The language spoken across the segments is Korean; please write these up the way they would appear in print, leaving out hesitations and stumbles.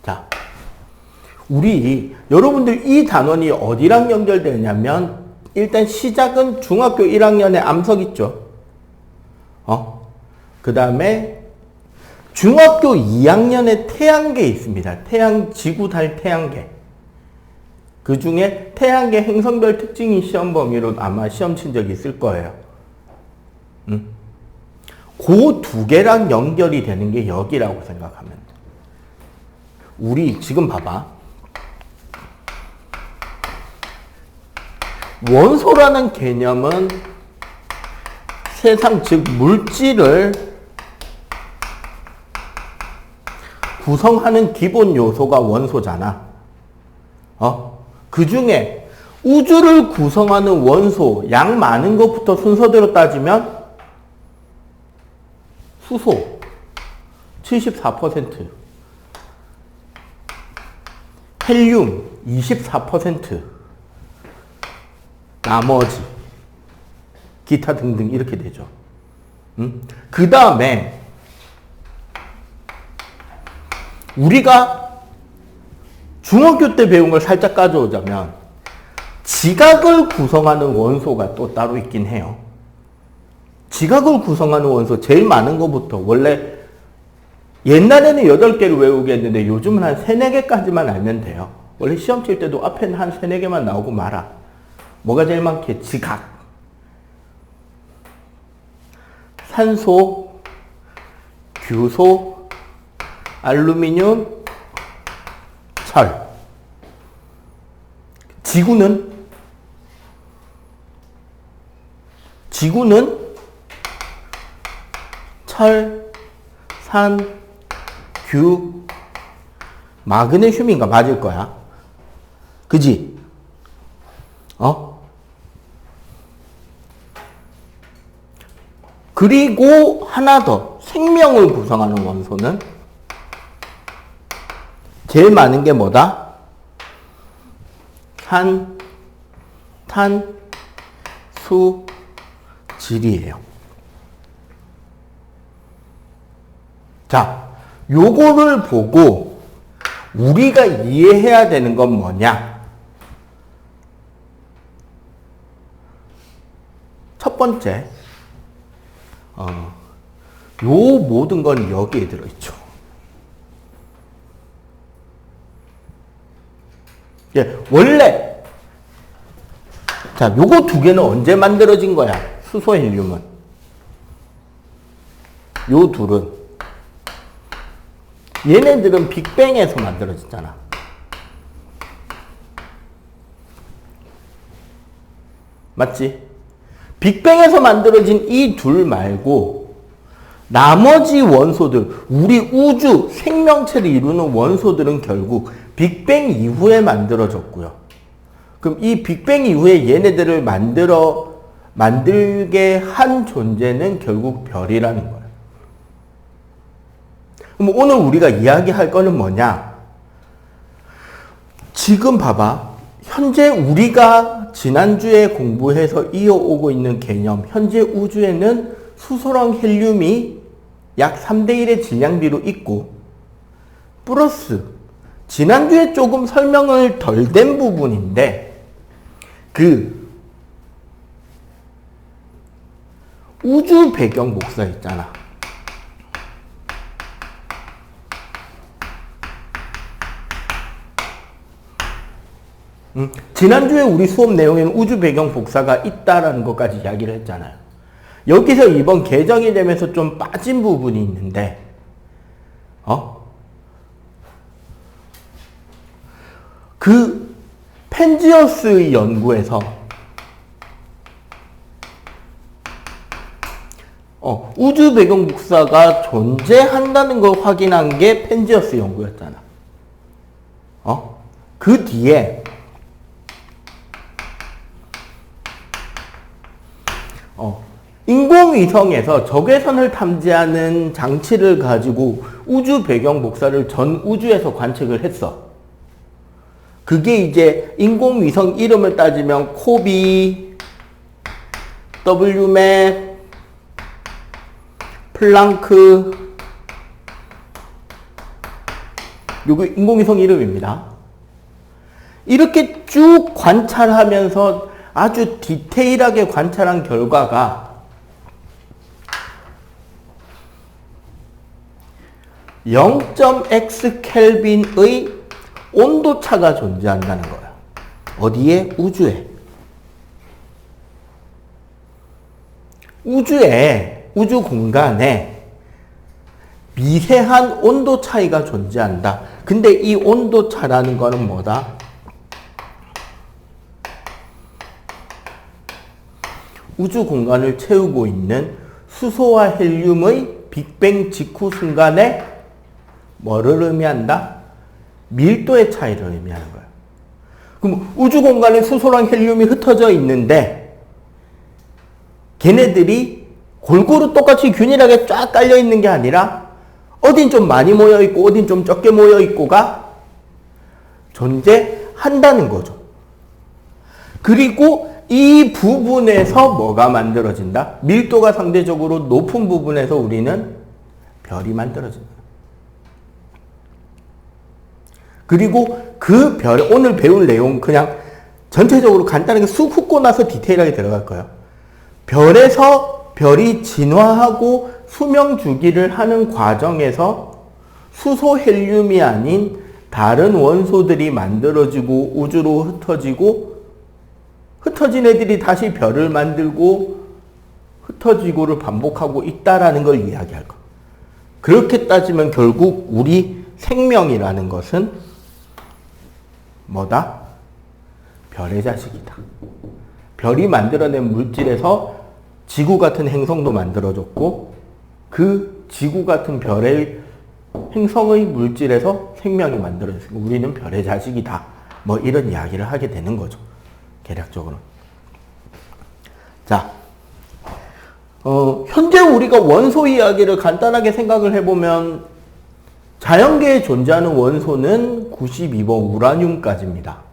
자, 여러분들 이 단원이 어디랑 연결되냐면, 일단 시작은 중학교 1학년에 암석 있죠. 그 다음에 중학교 2학년에 태양계 있습니다. 지구, 달, 태양계. 그 중에 태양계 행성별 특징이 시험 범위로 아마 시험 친 적이 있을 거예요. 그 두 개랑 연결이 되는 게 여기라고 생각하면 돼. 우리 지금 봐봐. 원소라는 개념은 세상, 즉 물질을 구성하는 기본 요소가 원소잖아. 그 중에 우주를 구성하는 원소, 양 많은 것부터 순서대로 따지면 수소 74%, 헬륨 24%, 나머지 기타 등등 이렇게 되죠. 그 다음에 우리가 중학교 때 배운 걸 살짝 가져오자면 지각을 구성하는 원소가 또 따로 있긴 해요. 지각을 구성하는 원소 제일 많은 것부터, 원래 옛날에는 8개를 외우게 했는데 요즘은 한 3, 4개까지만 알면 돼요. 원래 시험 칠 때도 앞에는 한 3, 4개만 나오고 말아. 뭐가 제일 많게? 지각. 산소, 규소, 알루미늄, 철. 지구는 철, 산, 규, 마그네슘인가 맞을 거야. 그지? 그리고 하나 더, 생명을 구성하는 원소는 제일 많은 게 뭐다? 산, 탄, 수, 질이에요. 자, 요거를 보고 우리가 이해해야 되는 건 뭐냐? 첫 번째, 요 모든 건 여기에 들어있죠. 예, 원래, 자, 요거 두 개는 언제 만들어진 거야? 수소, 헬륨은. 요 둘은. 얘네들은 빅뱅에서 만들어졌잖아. 맞지? 빅뱅에서 만들어진 이 둘 말고 나머지 원소들, 우리 우주, 생명체를 이루는 원소들은 결국 빅뱅 이후에 만들어졌고요. 그럼 이 빅뱅 이후에 얘네들을 만들게 한 존재는 결국 별이라는 거예요. 그럼 오늘 우리가 이야기할 거는 뭐냐? 지금 봐봐. 현재 우리가 지난주에 공부해서 이어오고 있는 개념, 현재 우주에는 수소랑 헬륨이 약 3대1의 질량비로 있고, 플러스 지난주에 조금 설명을 덜 된 부분인데, 그 우주 배경 복사 있잖아. 지난주에 우리 수업 내용에는 우주 배경 복사가 있다라는 것까지 이야기를 했잖아요. 여기서 이번 개정이 되면서 좀 빠진 부분이 있는데, 그 펜지어스의 연구에서 우주 배경 복사가 존재한다는 걸 확인한 게 펜지어스 연구였잖아. 그 뒤에 인공위성에서 적외선을 탐지하는 장치를 가지고 우주 배경 복사를 전 우주에서 관측을 했어. 그게 이제 인공위성 이름을 따지면 코비, WMAP, 플랑크, 요거 인공위성 이름입니다. 이렇게 쭉 관찰하면서 아주 디테일하게 관찰한 결과가 0.x 켈빈의 온도차가 존재한다는 거예요. 어디에? 우주에. 우주 공간에 미세한 온도 차이가 존재한다. 근데 이 온도 차라는 거는 뭐다? 우주 공간을 채우고 있는 수소와 헬륨의 빅뱅 직후 순간에 뭐를 의미한다? 밀도의 차이를 의미하는 거예요. 그럼 우주 공간에 수소랑 헬륨이 흩어져 있는데 걔네들이 골고루 똑같이 균일하게 쫙 깔려 있는 게 아니라 어딘 좀 많이 모여 있고 어딘 좀 적게 모여 있고가 존재한다는 거죠. 그리고 이 부분에서 뭐가 만들어진다? 밀도가 상대적으로 높은 부분에서 우리는 별이 만들어진다. 그리고 그 별, 오늘 배울 내용 그냥 전체적으로 간단하게 쑥 훑고 나서 디테일하게 들어갈 거예요. 별에서 별이 진화하고 수명 주기를 하는 과정에서 수소 헬륨이 아닌 다른 원소들이 만들어지고 우주로 흩어지고 흩어진 애들이 다시 별을 만들고 흩어지고를 반복하고 있다라는 걸 이야기할 거. 그렇게 따지면 결국 우리 생명이라는 것은 뭐다? 별의 자식이다. 별이 만들어낸 물질에서 지구 같은 행성도 만들어졌고 그 지구 같은 별의 행성의 물질에서 생명이 만들어졌고 우리는 별의 자식이다. 뭐 이런 이야기를 하게 되는 거죠. 개략적으로. 자, 현재 우리가 원소 이야기를 간단하게 생각을 해보면 자연계에 존재하는 원소는 92번 우라늄까지입니다.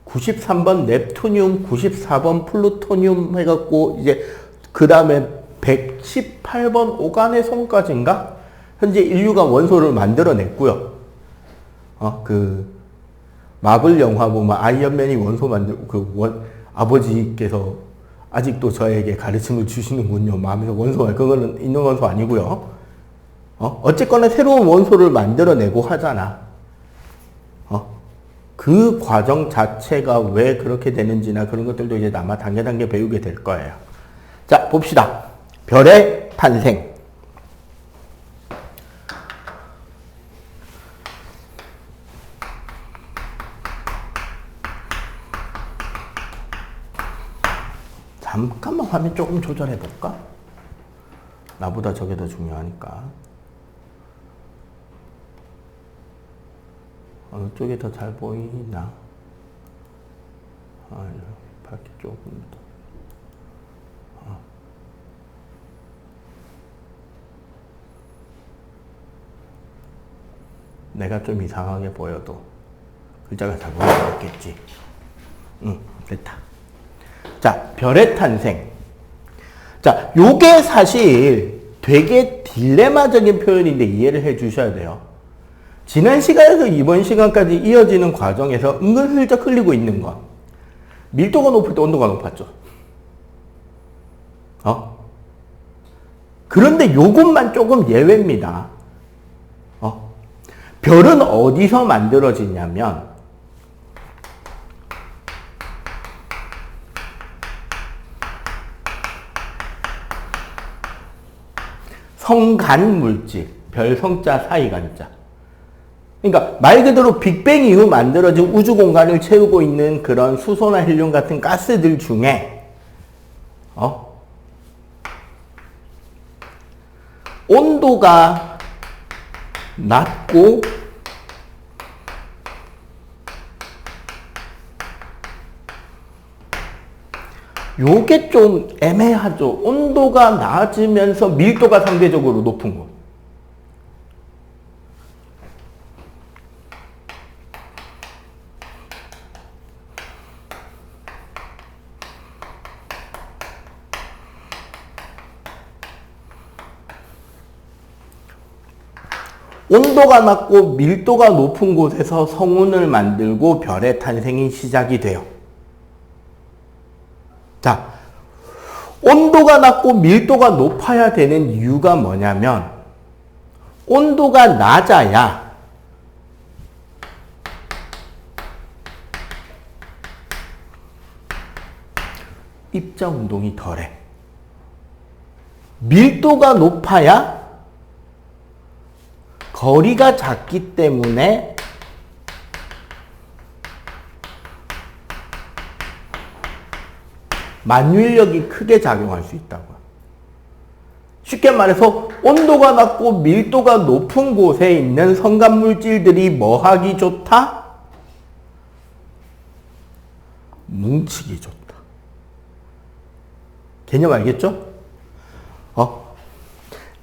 93번 넵투늄, 94번 플루토늄 해갖고 이제 그 다음에 118번 오가네손까지인가? 현재 인류가 원소를 만들어냈고요. 마블 영화 보면 아이언맨이 원소 만들고 아버지께서 아직도 저에게 가르침을 주시는군요. 마음에서 원소가 그거는 있는 원소 아니고요. 어쨌거나 새로운 원소를 만들어내고 하잖아. 그 과정 자체가 왜 그렇게 되는지나 그런 것들도 이제 아마 단계 배우게 될 거예요. 자, 봅시다. 별의 탄생. 잠깐만 화면 조금 조절해 볼까? 나보다 저게 더 중요하니까. 어느 쪽이 더 잘 보이나? 밖에 조금 더. 내가 좀 이상하게 보여도 글자가 잘 보이겠지. 됐다. 자, 별의 탄생. 자, 요게 사실 되게 딜레마적인 표현인데 이해를 해 주셔야 돼요. 지난 시간에서 이번 시간까지 이어지는 과정에서 은근슬쩍 흘리고 있는 거. 밀도가 높을 때 온도가 높았죠. 그런데 요것만 조금 예외입니다. 별은 어디서 만들어지냐면 성간 물질, 별 성자 사이간자. 그러니까 말 그대로 빅뱅 이후 만들어진 우주 공간을 채우고 있는 그런 수소나 헬륨 같은 가스들 중에 온도가 낮고 요게 좀 애매하죠. 온도가 낮으면서 밀도가 상대적으로 높은 거. 온도가 낮고 밀도가 높은 곳에서 성운을 만들고 별의 탄생이 시작이 돼요. 자, 온도가 낮고 밀도가 높아야 되는 이유가 뭐냐면 온도가 낮아야 입자 운동이 덜해. 밀도가 높아야 거리가 작기 때문에 만유인력이 크게 작용할 수 있다고요. 쉽게 말해서 온도가 낮고 밀도가 높은 곳에 있는 성간물질들이 뭐 하기 좋다? 뭉치기 좋다. 개념 알겠죠?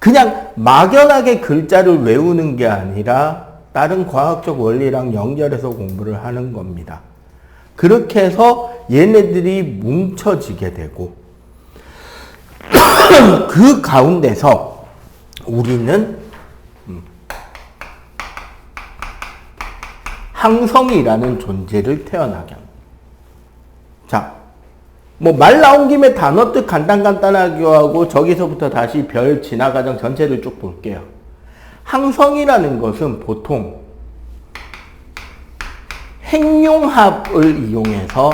그냥 막연하게 글자를 외우는 게 아니라 다른 과학적 원리랑 연결해서 공부를 하는 겁니다. 그렇게 해서 얘네들이 뭉쳐지게 되고 그 가운데서 우리는 항성이라는 존재를 태어나게 합니다. 자, 뭐 말 나온 김에 단어들 간단하게 하고 저기서부터 다시 별 진화 과정 전체를 쭉 볼게요. 항성이라는 것은 보통 핵융합을 이용해서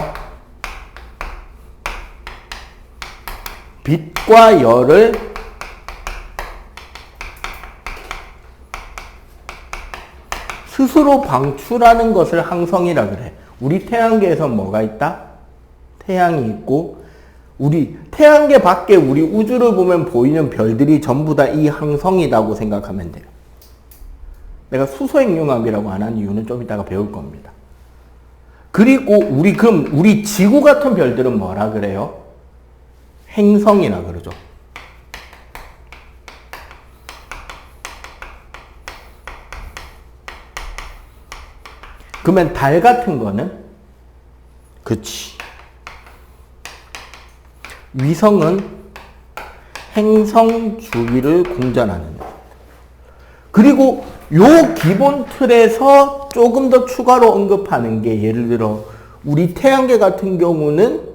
빛과 열을 스스로 방출하는 것을 항성이라 그래. 우리 태양계에서 뭐가 있다? 태양이 있고 우리 태양계 밖에 우리 우주를 보면 보이는 별들이 전부 다 이 항성이라고 생각하면 돼요. 내가 수소핵융합이라고 안 한 이유는 좀 이따가 배울 겁니다. 그리고 그럼 우리 지구 같은 별들은 뭐라 그래요? 행성이라 그러죠. 그러면 달 같은 거는? 그치. 위성은 행성 주위를 공전하는 겁니다. 그리고 요 기본 틀에서 조금 더 추가로 언급하는 게 예를 들어 우리 태양계 같은 경우는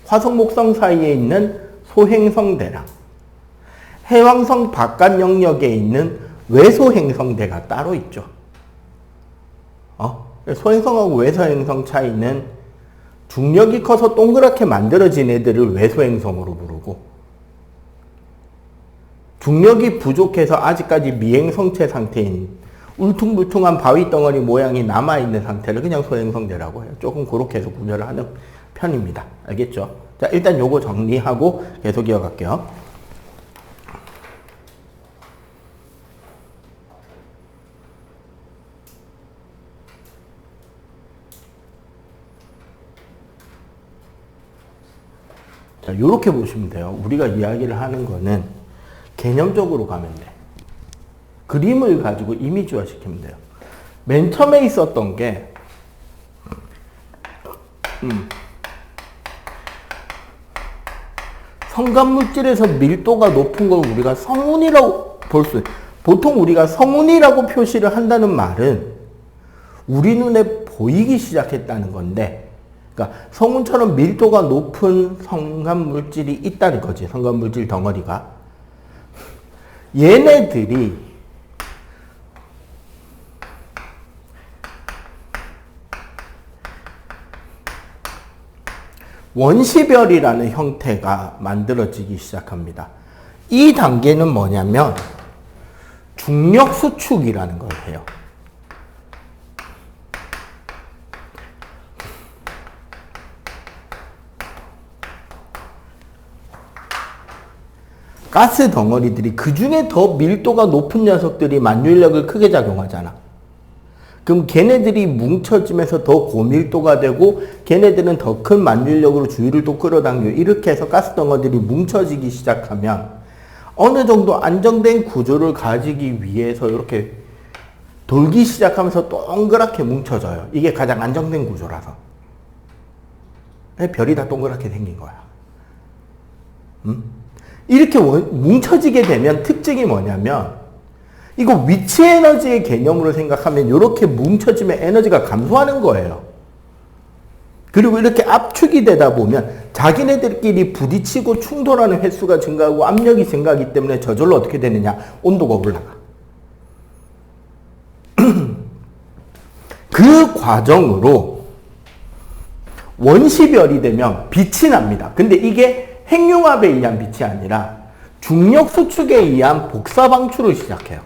화성 목성 사이에 있는 소행성대랑 해왕성 바깥 영역에 있는 외소행성대가 따로 있죠. 소행성하고 외소행성 차이는 중력이 커서 동그랗게 만들어진 애들을 외소행성으로 부르고 중력이 부족해서 아직까지 미행성체 상태인 울퉁불퉁한 바위 덩어리 모양이 남아있는 상태를 그냥 소행성대라고 해요. 조금 그렇게 해서 구별을 하는 편입니다. 알겠죠? 자, 일단 요거 정리하고 계속 이어갈게요. 자, 요렇게 보시면 돼요. 우리가 이야기를 하는 거는 개념적으로 가면 돼. 그림을 가지고 이미지화 시키면 돼요. 맨 처음에 있었던 게 성간물질에서 밀도가 높은 걸 우리가 성운이라고 볼 수 있어요. 보통 우리가 성운이라고 표시를 한다는 말은 우리 눈에 보이기 시작했다는 건데 그러니까 성운처럼 밀도가 높은 성간물질이 있다는 거지. 성간물질 덩어리가. 얘네들이 원시별이라는 형태가 만들어지기 시작합니다. 이 단계는 뭐냐면 중력 수축이라는 걸 해요. 가스 덩어리들이 그 중에 더 밀도가 높은 녀석들이 만유인력을 크게 작용하잖아. 그럼 걔네들이 뭉쳐지면서 더 고밀도가 되고 걔네들은 더 큰 만유인력으로 주위를 또 끌어당겨. 이렇게 해서 가스 덩어리들이 뭉쳐지기 시작하면 어느 정도 안정된 구조를 가지기 위해서 이렇게 돌기 시작하면서 동그랗게 뭉쳐져요. 이게 가장 안정된 구조라서. 별이 다 동그랗게 생긴 거야. 이렇게 뭉쳐지게 되면 특징이 뭐냐면 이거 위치 에너지의 개념으로 생각하면 이렇게 뭉쳐지면 에너지가 감소하는 거예요. 그리고 이렇게 압축이 되다 보면 자기네들끼리 부딪히고 충돌하는 횟수가 증가하고 압력이 증가하기 때문에 저절로 어떻게 되느냐? 온도가 올라가. 그 과정으로 원시별이 되면 빛이 납니다. 근데 이게 핵융합에 의한 빛이 아니라 중력 수축에 의한 복사 방출을 시작해요.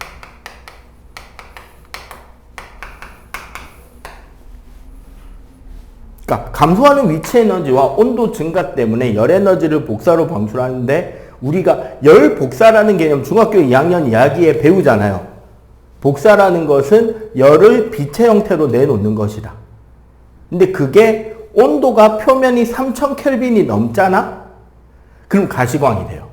그러니까 감소하는 위치 에너지와 온도 증가 때문에 열 에너지를 복사로 방출하는데 우리가 열 복사라는 개념 중학교 2학년 이야기에 배우잖아요. 복사라는 것은 열을 빛의 형태로 내놓는 것이다. 근데 그게 온도가 표면이 3000켈빈이 넘잖아? 그럼 가시광이 돼요.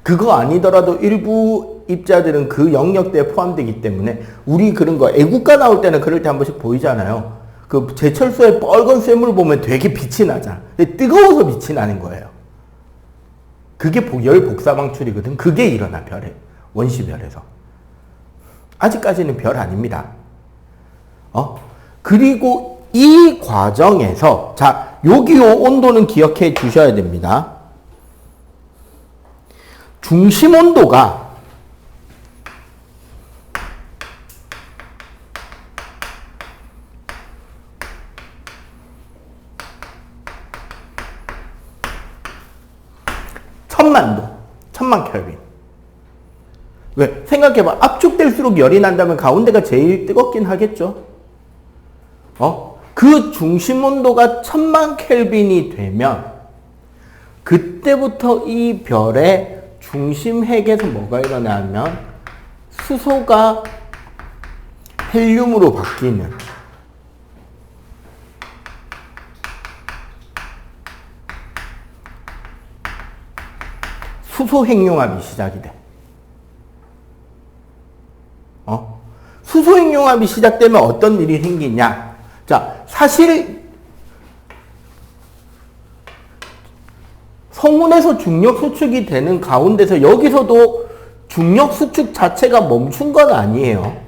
그거 아니더라도 일부 입자들은 그 영역대에 포함되기 때문에 우리 그런 거 애국가 나올 때는 그럴 때 한 번씩 보이잖아요. 그 제철소에 빨간 쇠물 보면 되게 빛이 나잖아. 근데 뜨거워서 빛이 나는 거예요. 그게 열 복사 방출이거든. 그게 일어나 별에. 원시별에서. 아직까지는 별 아닙니다. 그리고 이 과정에서 자, 여기 온도는 기억해 주셔야 됩니다. 중심 온도가 천만 켈빈. 왜? 생각해봐. 압축될수록 열이 난다면 가운데가 제일 뜨겁긴 하겠죠? 그 중심 온도가 1000만 켈빈이 되면 그때부터 이 별의 중심 핵에서 뭐가 일어나면 수소가 헬륨으로 바뀌는 수소 핵융합이 시작이 돼. 수소 핵융합이 시작되면 어떤 일이 생기냐? 자, 사실 성운에서 중력 수축이 되는 가운데서 여기서도 중력 수축 자체가 멈춘 건 아니에요.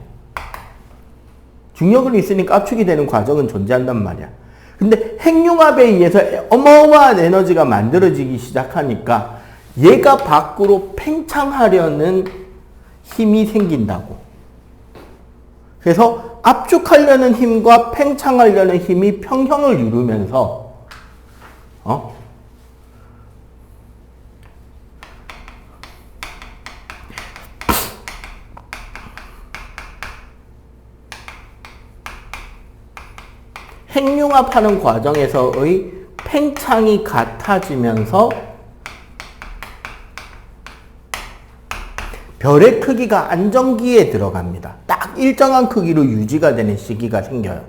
중력은 있으니까 압축이 되는 과정은 존재한단 말이야. 근데 핵융합에 의해서 어마어마한 에너지가 만들어지기 시작하니까 얘가 밖으로 팽창하려는 힘이 생긴다고. 그래서 압축하려는 힘과 팽창하려는 힘이 평형을 이루면서 핵융합하는 과정에서의 팽창이 같아지면서 별의 크기가 안정기에 들어갑니다. 딱 일정한 크기로 유지가 되는 시기가 생겨요.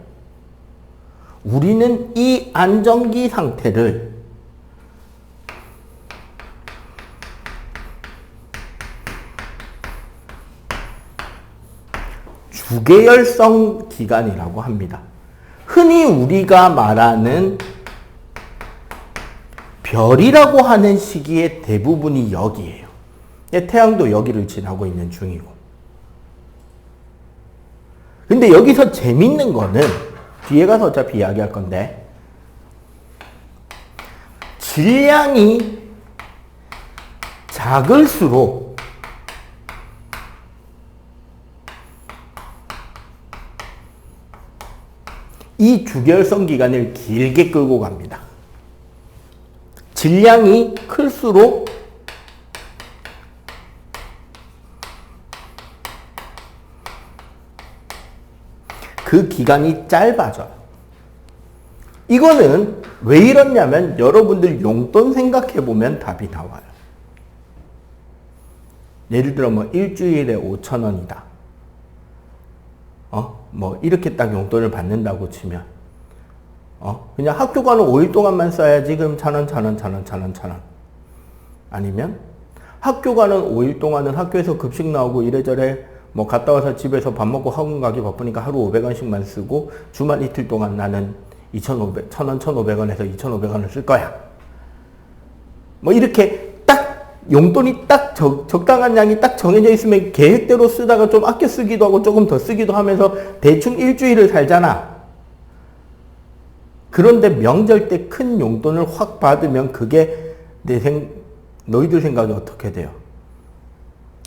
우리는 이 안정기 상태를 주계열성 기간이라고 합니다. 흔히 우리가 말하는 별이라고 하는 시기의 대부분이 여기에요. 태양도 여기를 지나고 있는 중이고. 근데 여기서 재밌는 거는 뒤에 가서 어차피 이야기할 건데 질량이 작을수록 이 주결성 기간을 길게 끌고 갑니다. 질량이 클수록 그 기간이 짧아져요. 이거는 왜 이러냐면 여러분들 용돈 생각해보면 답이 나와요. 예를 들어 뭐 일주일에 5,000원이다. 뭐 이렇게 딱 용돈을 받는다고 치면 그냥 학교 가는 5일 동안만 써야지. 그럼 1,000원, 1,000원, 1,000원, 1,000원, 1,000원. 아니면 학교 가는 5일 동안은 학교에서 급식 나오고 이래저래 뭐 갔다 와서 집에서 밥 먹고 학원 가기 바쁘니까 하루 500원씩만 쓰고 주말 이틀 동안 나는 1,000원, 1,500원에서 2,500원을 쓸 거야. 뭐 이렇게 딱 용돈이 딱 적당한 양이 딱 정해져 있으면 계획대로 쓰다가 좀 아껴 쓰기도 하고 조금 더 쓰기도 하면서 대충 일주일을 살잖아. 그런데 명절 때 큰 용돈을 확 받으면 그게 너희들 생각이 어떻게 돼요?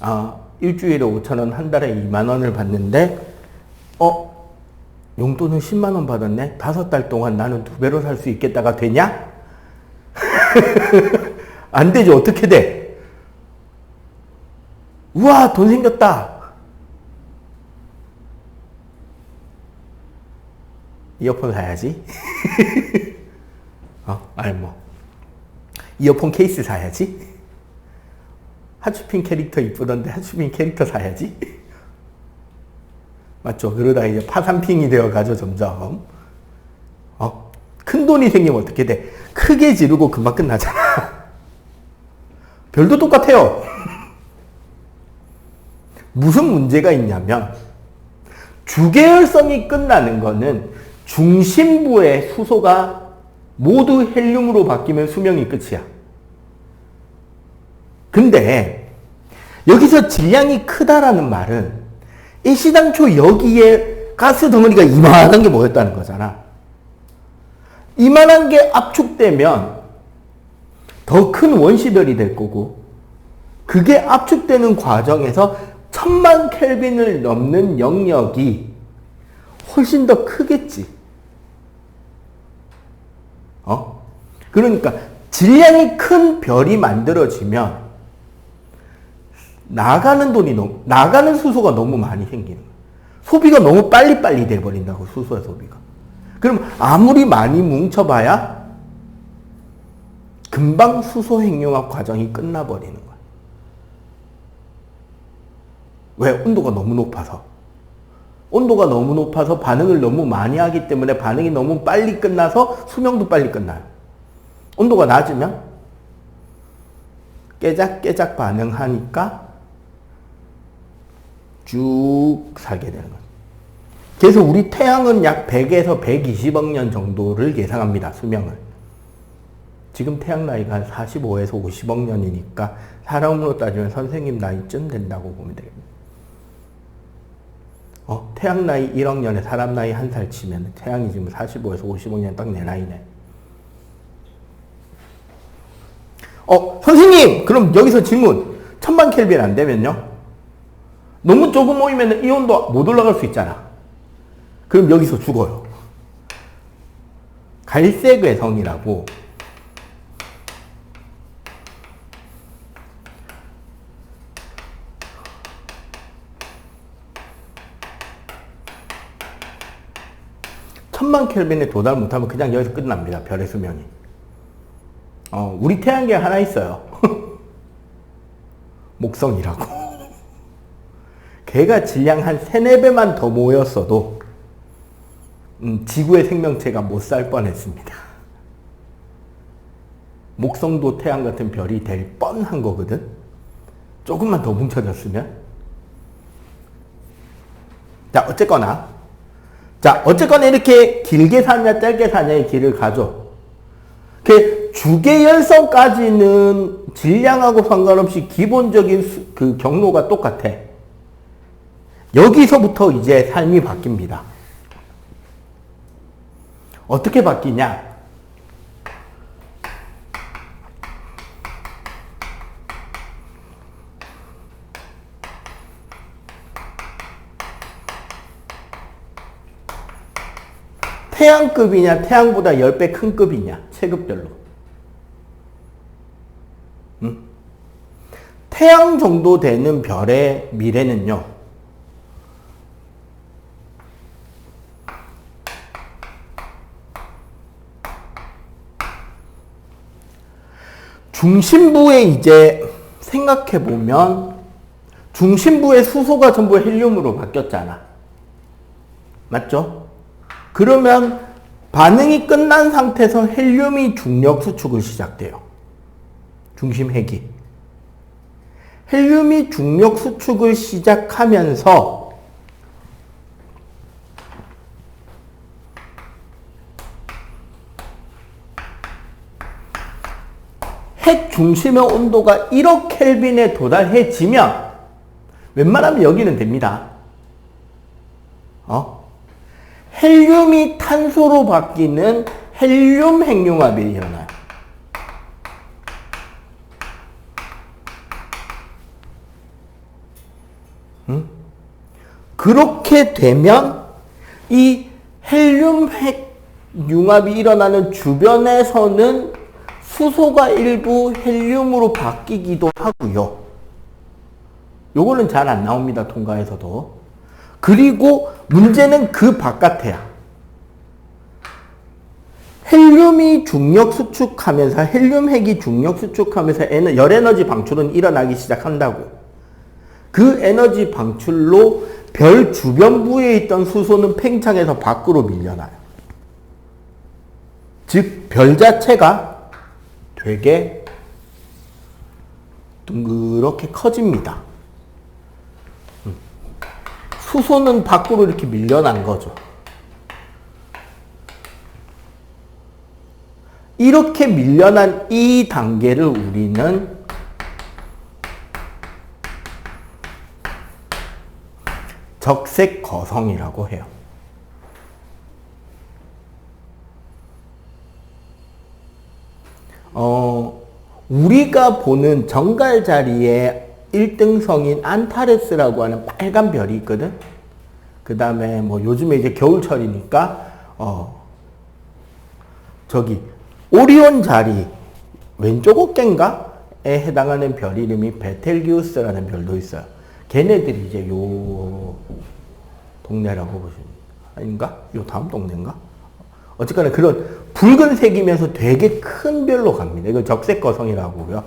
아, 일주일에 5,000원, 한 달에 2만 원을 받는데 용돈을 10만 원 받았네? 5달 동안 나는 2배로 살 수 있겠다가 되냐? 안 되지. 어떻게 돼? 우와, 돈 생겼다. 이어폰 사야지. 이어폰 케이스 사야지. 하츄핑 캐릭터 이쁘던데 하츄핑 캐릭터 사야지. 맞죠? 그러다가 이제 파산핑이 되어가죠, 점점. 큰 돈이 생기면 어떻게 돼? 크게 지르고 금방 끝나잖아. 별도 똑같아요. 무슨 문제가 있냐면, 주계열성이 끝나는 거는 중심부의 수소가 모두 헬륨으로 바뀌면 수명이 끝이야. 근데 여기서 질량이 크다라는 말은 일시당초 여기에 가스 덩어리가 이만한 게 모였다는 거잖아. 이만한 게 압축되면 더 큰 원시별이 될 거고, 그게 압축되는 과정에서 1000만 켈빈을 넘는 영역이 훨씬 더 크겠지. 그러니까 질량이 큰 별이 만들어지면 나가는 수소가 너무 많이 생기는 거야. 소비가 너무 빨리빨리 돼버린다고, 수소의 소비가. 그럼 아무리 많이 뭉쳐봐야 금방 수소 핵융합 과정이 끝나버리는 거야. 왜? 온도가 너무 높아서. 온도가 너무 높아서 반응을 너무 많이 하기 때문에 반응이 너무 빨리 끝나서 수명도 빨리 끝나요. 온도가 낮으면 깨작깨작 반응하니까 쭉 살게 되는 거예요. 그래서 우리 태양은 약 100에서 120억 년 정도를 예상합니다, 수명을. 지금 태양 나이가 한 45에서 50억 년이니까 사람으로 따지면 선생님 나이쯤 된다고 보면 되겠네요. 태양 나이 1억 년에 사람 나이 1살 치면 태양이 지금 45에서 50억 년 딱 내 나이네. 선생님! 그럼 여기서 질문. 1000만 켈빈 안 되면요? 너무 조금 모이면 이 온도 못 올라갈 수 있잖아. 그럼 여기서 죽어요. 갈색의 성이라고. 천만 켈빈에 도달 못하면 그냥 여기서 끝납니다. 별의 수명이. 우리 태양계에 하나 있어요. 목성이라고. 걔가 질량 한 3, 4배만 더 모였어도 지구의 생명체가 못 살 뻔했습니다. 목성도 태양 같은 별이 될 뻔한 거거든. 조금만 더 뭉쳐졌으면. 자, 어쨌거나 이렇게 길게 사냐 짧게 사냐의 길을 가죠. 그 주계열성까지는 질량하고 상관없이 기본적인 그 경로가 똑같아. 여기서부터 이제 삶이 바뀝니다. 어떻게 바뀌냐? 태양급이냐, 태양보다 10배 큰 급이냐, 체급별로. 태양 정도 되는 별의 미래는요, 중심부에 이제 생각해보면, 중심부의 수소가 전부 헬륨으로 바뀌었잖아. 맞죠? 그러면 반응이 끝난 상태에서 헬륨이 중력 수축을 시작돼요. 중심핵이. 헬륨이 중력 수축을 시작하면서 핵 중심의 온도가 1억 켈빈에 도달해지면 웬만하면 여기는 됩니다. 헬륨이 탄소로 바뀌는 헬륨 핵융합이 일어나요. 그렇게 되면 이 헬륨 핵융합이 일어나는 주변에서는 수소가 일부 헬륨으로 바뀌기도 하고요. 요거는 잘 안 나옵니다. 통과에서도. 그리고 문제는 그 바깥에야. 헬륨이 중력 수축하면서 헬륨 핵이 중력 수축하면서 열 에너지 방출은 일어나기 시작한다고. 그 에너지 방출로 별 주변부에 있던 수소는 팽창해서 밖으로 밀려나요. 즉, 별 자체가 되게 둥그렇게 커집니다. 수소는 밖으로 이렇게 밀려난 거죠. 이렇게 밀려난 이 단계를 우리는 적색 거성이라고 해요. 우리가 보는 정갈 자리에 1등성인 안타레스라고 하는 빨간 별이 있거든. 그 다음에 뭐 요즘에 이제 겨울철이니까 저기 오리온 자리 왼쪽 어깨인가에 해당하는 별 이름이 베텔기우스라는 별도 있어요. 걔네들이 이제 요 동네라고 보시면 아닌가? 요 다음 동네인가? 어쨌거나 그런 붉은색이면서 되게 큰 별로 갑니다. 이거 적색거성이라고요.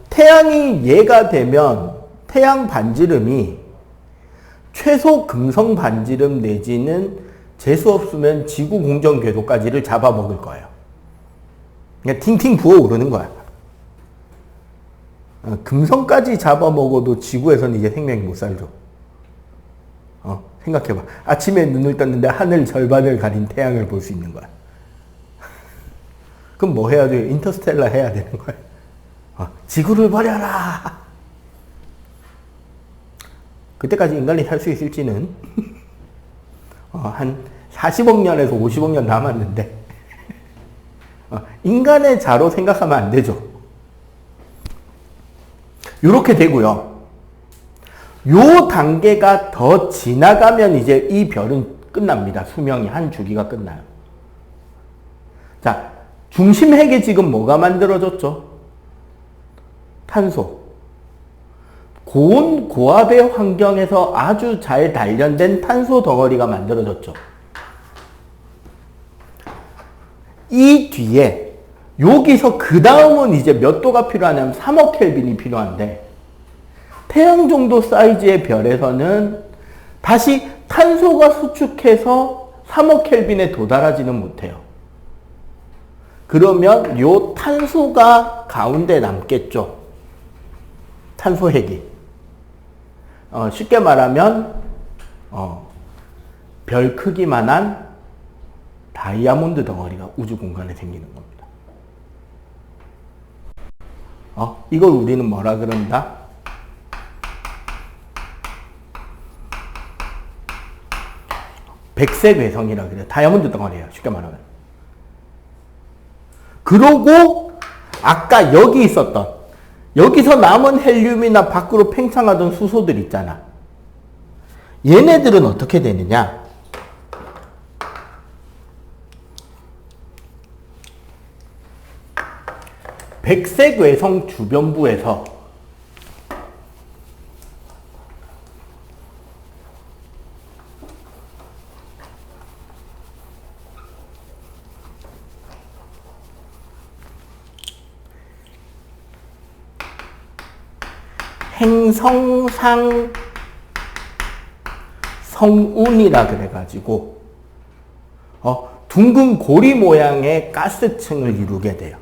태양이 얘가 되면 태양 반지름이 최소 금성 반지름 내지는 재수 없으면 지구 공전 궤도까지를 잡아먹을 거예요. 그냥 팅팅 부어오르는 거야. 금성까지 잡아먹어도 지구에서는 이제 생명이 못 살죠. 생각해봐. 아침에 눈을 떴는데 하늘 절반을 가린 태양을 볼 수 있는 거야. 그럼 뭐 해야 돼요? 인터스텔라 해야 되는 거야. 지구를 버려라! 그때까지 인간이 살 수 있을지는 한 40억 년에서 50억 년 남았는데 인간의 자로 생각하면 안 되죠. 이렇게 되고요. 요 단계가 더 지나가면 이제 이 별은 끝납니다. 수명이 한 주기가 끝나요. 자, 중심핵에 지금 뭐가 만들어졌죠? 탄소. 고온 고압의 환경에서 아주 잘 단련된 탄소 덩어리가 만들어졌죠. 이 뒤에 여기서 그 다음은 이제 몇 도가 필요하냐면 3억 켈빈이 필요한데 태양 정도 사이즈의 별에서는 다시 탄소가 수축해서 3억 켈빈에 도달하지는 못해요. 그러면 요 탄소가 가운데 남겠죠. 탄소 핵이. 쉽게 말하면 별 크기만한 다이아몬드 덩어리가 우주 공간에 생기는 겁니다. 이걸 우리는 뭐라 그런다? 백색 외성이라 그래요. 다이아몬드 덩어리예요. 쉽게 말하면. 그러고 아까 여기 있었던 여기서 남은 헬륨이나 밖으로 팽창하던 수소들 있잖아. 얘네들은 어떻게 되느냐? 백색 외성 주변부에서 행성상 성운이라 그래가지고 둥근 고리 모양의 가스층을 이루게 돼요.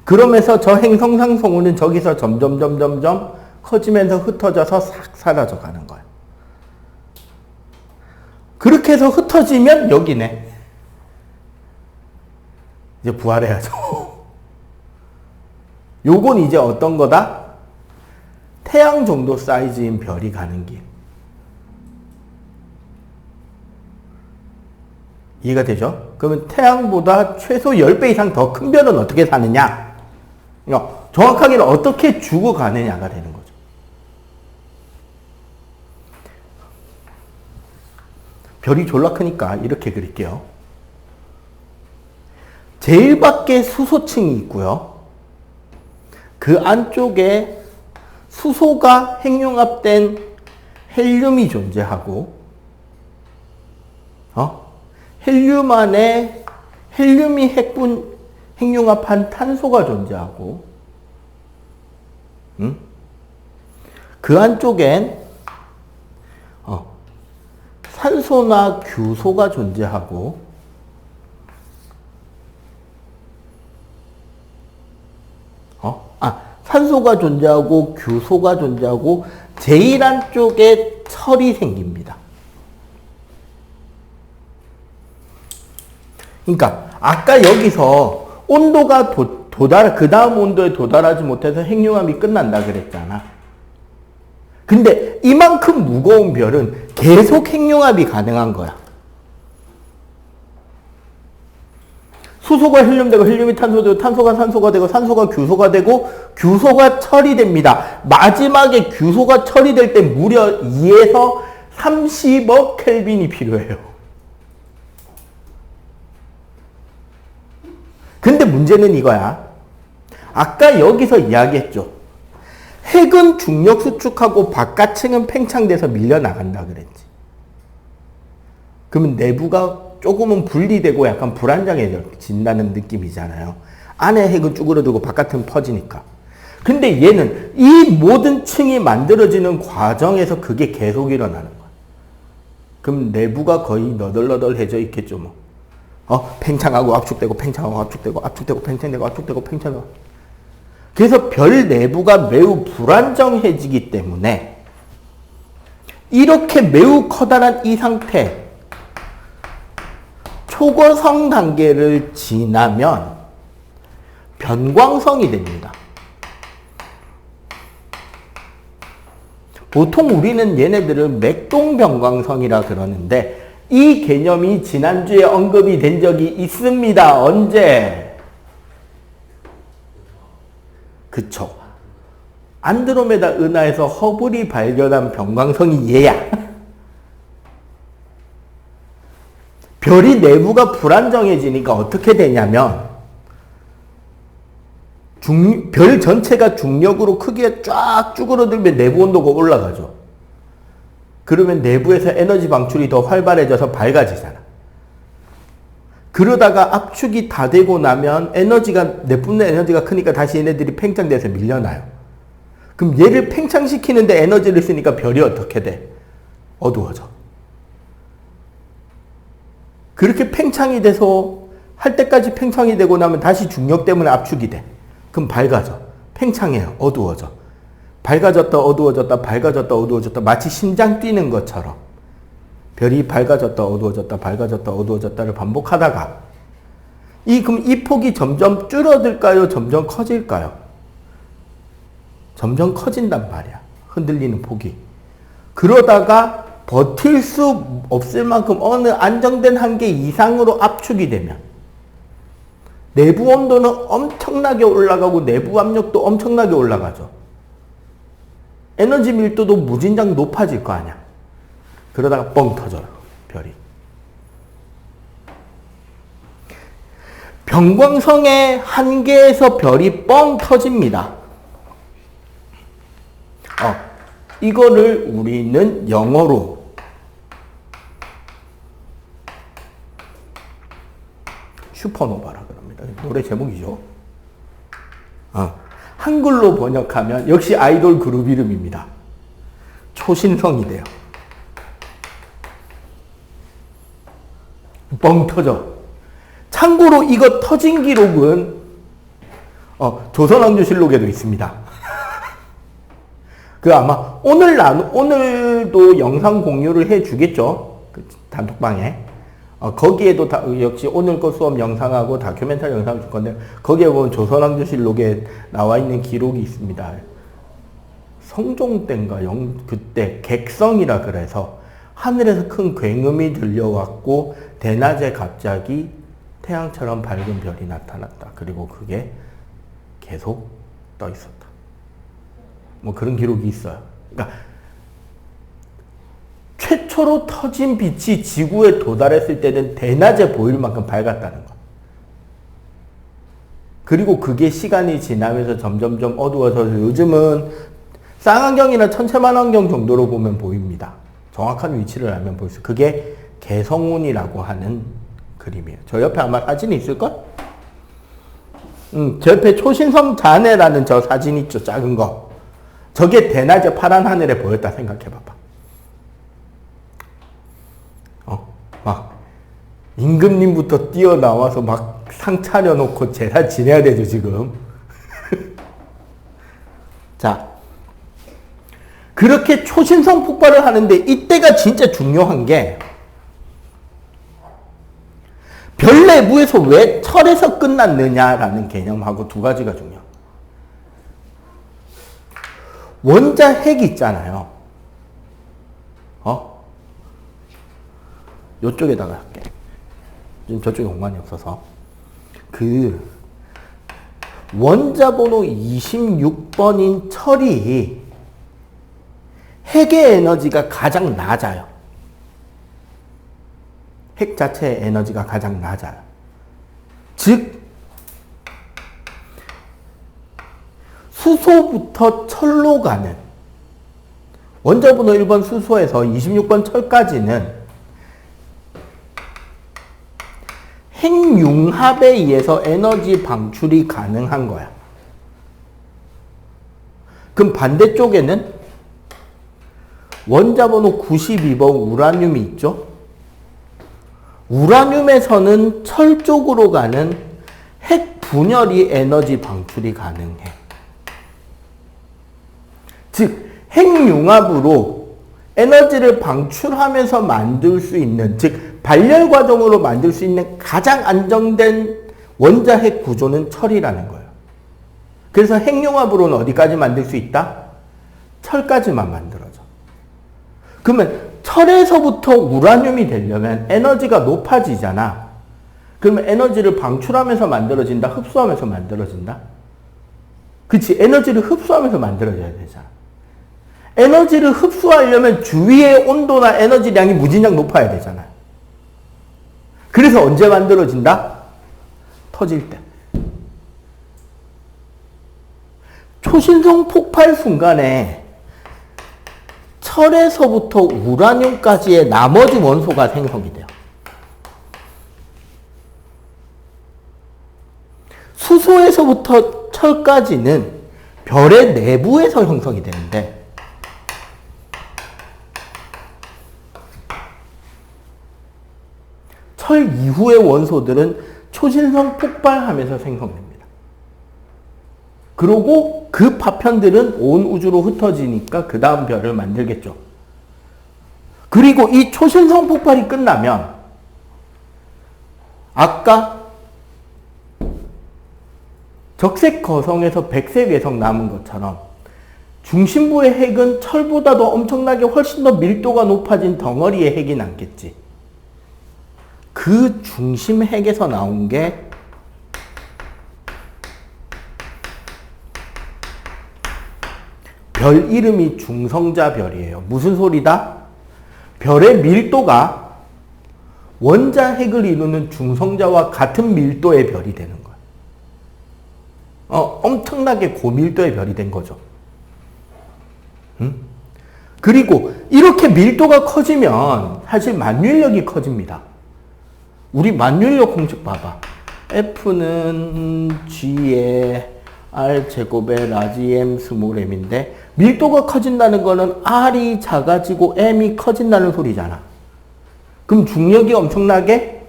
그러면서 저 행성상 성운은 저기서 점점 커지면서 흩어져서 싹 사라져 가는 거예요. 그렇게 해서 흩어지면 여기네. 이제 부활해야죠. 요건 이제 어떤 거다? 태양 정도 사이즈인 별이 가는 길. 이해가 되죠? 그러면 태양보다 최소 10배 이상 더 큰 별은 어떻게 사느냐? 정확하게는 어떻게 죽어가느냐가 되는 거죠. 별이 졸라 크니까 이렇게 그릴게요. 제일 밖에 수소층이 있고요. 그 안쪽에 수소가 핵융합된 헬륨이 존재하고, 헬륨 안에 헬륨이 핵융합한 탄소가 존재하고, 그 안쪽엔 산소나 규소가 존재하고, 산소가 존재하고 규소가 존재하고 제일 안쪽에 철이 생깁니다. 그러니까 아까 여기서 온도가 그 다음 온도에 도달하지 못해서 핵융합이 끝난다 그랬잖아. 근데 이만큼 무거운 별은 계속 핵융합이 가능한 거야. 수소가 헬륨 되고 헬륨이 탄소 되고 탄소가 산소가 되고 산소가 규소가 되고 규소가 철이 됩니다. 마지막에 규소가 철이 될 때 무려 2에서 30억 켈빈이 필요해요. 근데 문제는 이거야. 아까 여기서 이야기했죠. 핵은 중력 수축하고 바깥층은 팽창돼서 밀려나간다 그랬지. 그러면 내부가 조금은 분리되고 약간 불안정해진다는 느낌이잖아요. 안에 핵은 쭈그러들고 바깥은 퍼지니까. 근데 얘는 이 모든 층이 만들어지는 과정에서 그게 계속 일어나는 거야. 그럼 내부가 거의 너덜너덜해져 있겠죠, 뭐. 팽창하고 압축되고 팽창하고 압축되고 압축되고 팽창되고 압축되고 팽창하고. 그래서 별 내부가 매우 불안정해지기 때문에 이렇게 매우 커다란 이 상태, 초고성 단계를 지나면 변광성이 됩니다. 보통 우리는 얘네들을 맥동변광성이라 그러는데 이 개념이 지난주에 언급이 된 적이 있습니다. 언제? 그쵸. 안드로메다 은하에서 허블이 발견한 변광성이 얘야. 별이 내부가 불안정해지니까 어떻게 되냐면 별 전체가 중력으로 크게 쫙 쭈그러들면 내부 온도가 올라가죠. 그러면 내부에서 에너지 방출이 더 활발해져서 밝아지잖아. 그러다가 압축이 다 되고 나면 내뿜는 에너지가 크니까 다시 얘네들이 팽창돼서 밀려나요. 그럼 얘를 팽창시키는데 에너지를 쓰니까 별이 어떻게 돼? 어두워져. 그렇게 팽창이 돼서 할 때까지 팽창이 되고 나면 다시 중력 때문에 압축이 돼. 그럼 밝아져. 팽창해요. 어두워져. 밝아졌다 어두워졌다 밝아졌다 어두워졌다 마치 심장 뛰는 것처럼 별이 밝아졌다 어두워졌다 밝아졌다 어두워졌다를 반복하다가 그럼 이 폭이 점점 줄어들까요? 점점 커질까요? 점점 커진단 말이야. 흔들리는 폭이. 그러다가 버틸 수 없을 만큼 어느 안정된 한계 이상으로 압축이 되면 내부 온도는 엄청나게 올라가고 내부 압력도 엄청나게 올라가죠. 에너지 밀도도 무진장 높아질 거 아니야. 그러다가 뻥 터져요, 별이. 변광성의 한계에서 별이 뻥 터집니다. 이거를 우리는 영어로 슈퍼노바라 그럽니다. 노래 제목이죠. 한글로 번역하면 역시 아이돌 그룹 이름입니다. 초신성이 돼요. 뻥 터져. 참고로 이거 터진 기록은 조선왕조실록에도 있습니다. 아마 오늘도 영상 공유를 해주겠죠. 그 단톡방에. 거기에도 역시 오늘 거 수업 영상하고 다큐멘터리 영상을 줄 건데 거기에 보면 조선왕조실록에 나와 있는 기록이 있습니다. 성종 때인가 그때 객성이라 그래서 하늘에서 큰 굉음이 들려왔고 대낮에 갑자기 태양처럼 밝은 별이 나타났다. 그리고 그게 계속 떠 있었다. 뭐 그런 기록이 있어요. 그러니까 최초로 터진 빛이 지구에 도달했을 때는 대낮에 보일 만큼 밝았다는 거. 그리고 그게 시간이 지나면서 점점점 어두워져서 요즘은 쌍안경이나 천체만원경 정도로 보면 보입니다. 정확한 위치를 알면 볼 수. 그게 개성운이라고 하는 그림이에요. 저 옆에 아마 사진이 있을걸? 저 옆에 초신성 잔해라는 저 사진 있죠. 작은 거. 저게 대낮에 파란 하늘에 보였다 생각해봐봐. 막 임금님부터 뛰어나와서 막 상 차려놓고 제사 지내야 되죠 지금. 자, 그렇게 초신성 폭발을 하는데 이때가 진짜 중요한 게 별 내부에서 왜 철에서 끝났느냐라는 개념하고 두 가지가 중요해요. 원자 핵 있잖아요. 요쪽에다가 할게. 지금 저쪽에 공간이 없어서. 그 원자 번호 26번인 철이 핵의 에너지가 가장 낮아요. 핵 자체의 에너지가 가장 낮아요. 즉 수소부터 철로 가는 원자 번호 1번 수소에서 26번 철까지는 핵융합에 의해서 에너지 방출이 가능한 거야. 그럼 반대쪽에는 원자 번호 92번 우라늄이 있죠? 우라늄에서는 철 쪽으로 가는 핵 분열이 에너지 방출이 가능해. 즉, 핵융합으로 에너지를 방출하면서 만들 수 있는, 즉 발열 과정으로 만들 수 있는 가장 안정된 원자핵 구조는 철이라는 거예요. 그래서 핵융합으로는 어디까지 만들 수 있다? 철까지만 만들어져. 그러면 철에서부터 우라늄이 되려면 에너지가 높아지잖아. 그러면 에너지를 방출하면서 만들어진다? 흡수하면서 만들어진다? 그치? 에너지를 흡수하면서 만들어져야 되잖아. 에너지를 흡수하려면 주위의 온도나 에너지량이 무진장 높아야 되잖아요. 그래서 언제 만들어진다? 터질 때. 초신성 폭발 순간에 철에서부터 우라늄까지의 나머지 원소가 생성이 돼요. 수소에서부터 철까지는 별의 내부에서 형성이 되는데 철 이후의 원소들은 초신성 폭발하면서 생성됩니다. 그리고 그 파편들은 온 우주로 흩어지니까 그 다음 별을 만들겠죠. 그리고 이 초신성 폭발이 끝나면 아까 적색 거성에서 백색 외성 남은 것처럼 중심부의 핵은 철보다도 엄청나게 훨씬 더 밀도가 높아진 덩어리의 핵이 남겠지. 그 중심 핵에서 나온 게 별 이름이 중성자 별이에요. 무슨 소리다? 별의 밀도가 원자 핵을 이루는 중성자와 같은 밀도의 별이 되는 거예요. 엄청나게 고밀도의 별이 된 거죠. 그리고 이렇게 밀도가 커지면 사실 만유인력이 커집니다. 우리 만유인력 공식 봐봐. F는 G에 R제곱에 라지 M 스몰 M인데 밀도가 커진다는 거는 R이 작아지고 M이 커진다는 소리잖아. 그럼 중력이 엄청나게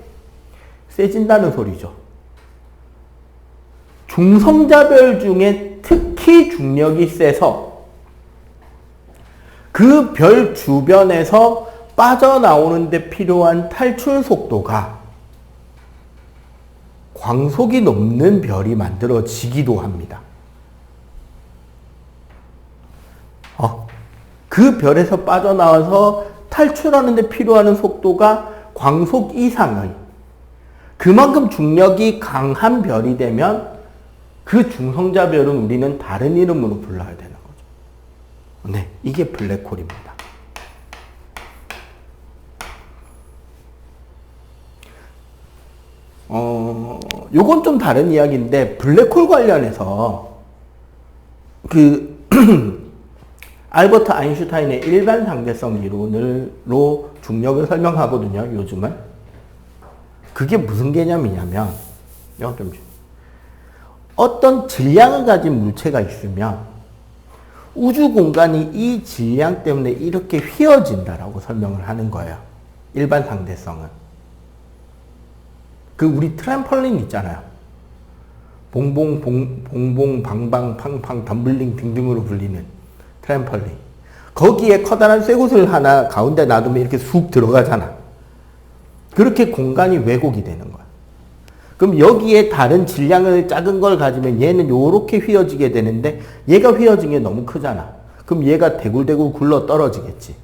세진다는 소리죠. 중성자별 중에 특히 중력이 세서 그 별 주변에서 빠져나오는데 필요한 탈출 속도가 광속이 넘는 별이 만들어지기도 합니다. 그 별에서 빠져나와서 탈출하는데 필요한 속도가 광속 이상의 그만큼 중력이 강한 별이 되면 그 중성자 별은 우리는 다른 이름으로 불러야 되는 거죠. 네, 이게 블랙홀입니다. 요건 좀 다른 이야기인데 블랙홀 관련해서 알버트 아인슈타인의 일반 상대성 이론으로 중력을 설명하거든요, 요즘은. 그게 무슨 개념이냐면, 어떤 질량을 가진 물체가 있으면 우주 공간이 이 질량 때문에 이렇게 휘어진다라고 설명을 하는 거예요. 일반 상대성은. 우리 트램펄린 있잖아요. 봉봉, 방방, 팡팡, 덤블링 등등으로 불리는 트램펄린. 거기에 커다란 쇠구슬 하나 가운데 놔두면 이렇게 쑥 들어가잖아. 그렇게 공간이 왜곡이 되는 거야. 그럼 여기에 다른 질량을 작은 걸 가지면 얘는 요렇게 휘어지게 되는데 얘가 휘어진 게 너무 크잖아. 그럼 얘가 대굴대굴 굴러 떨어지겠지.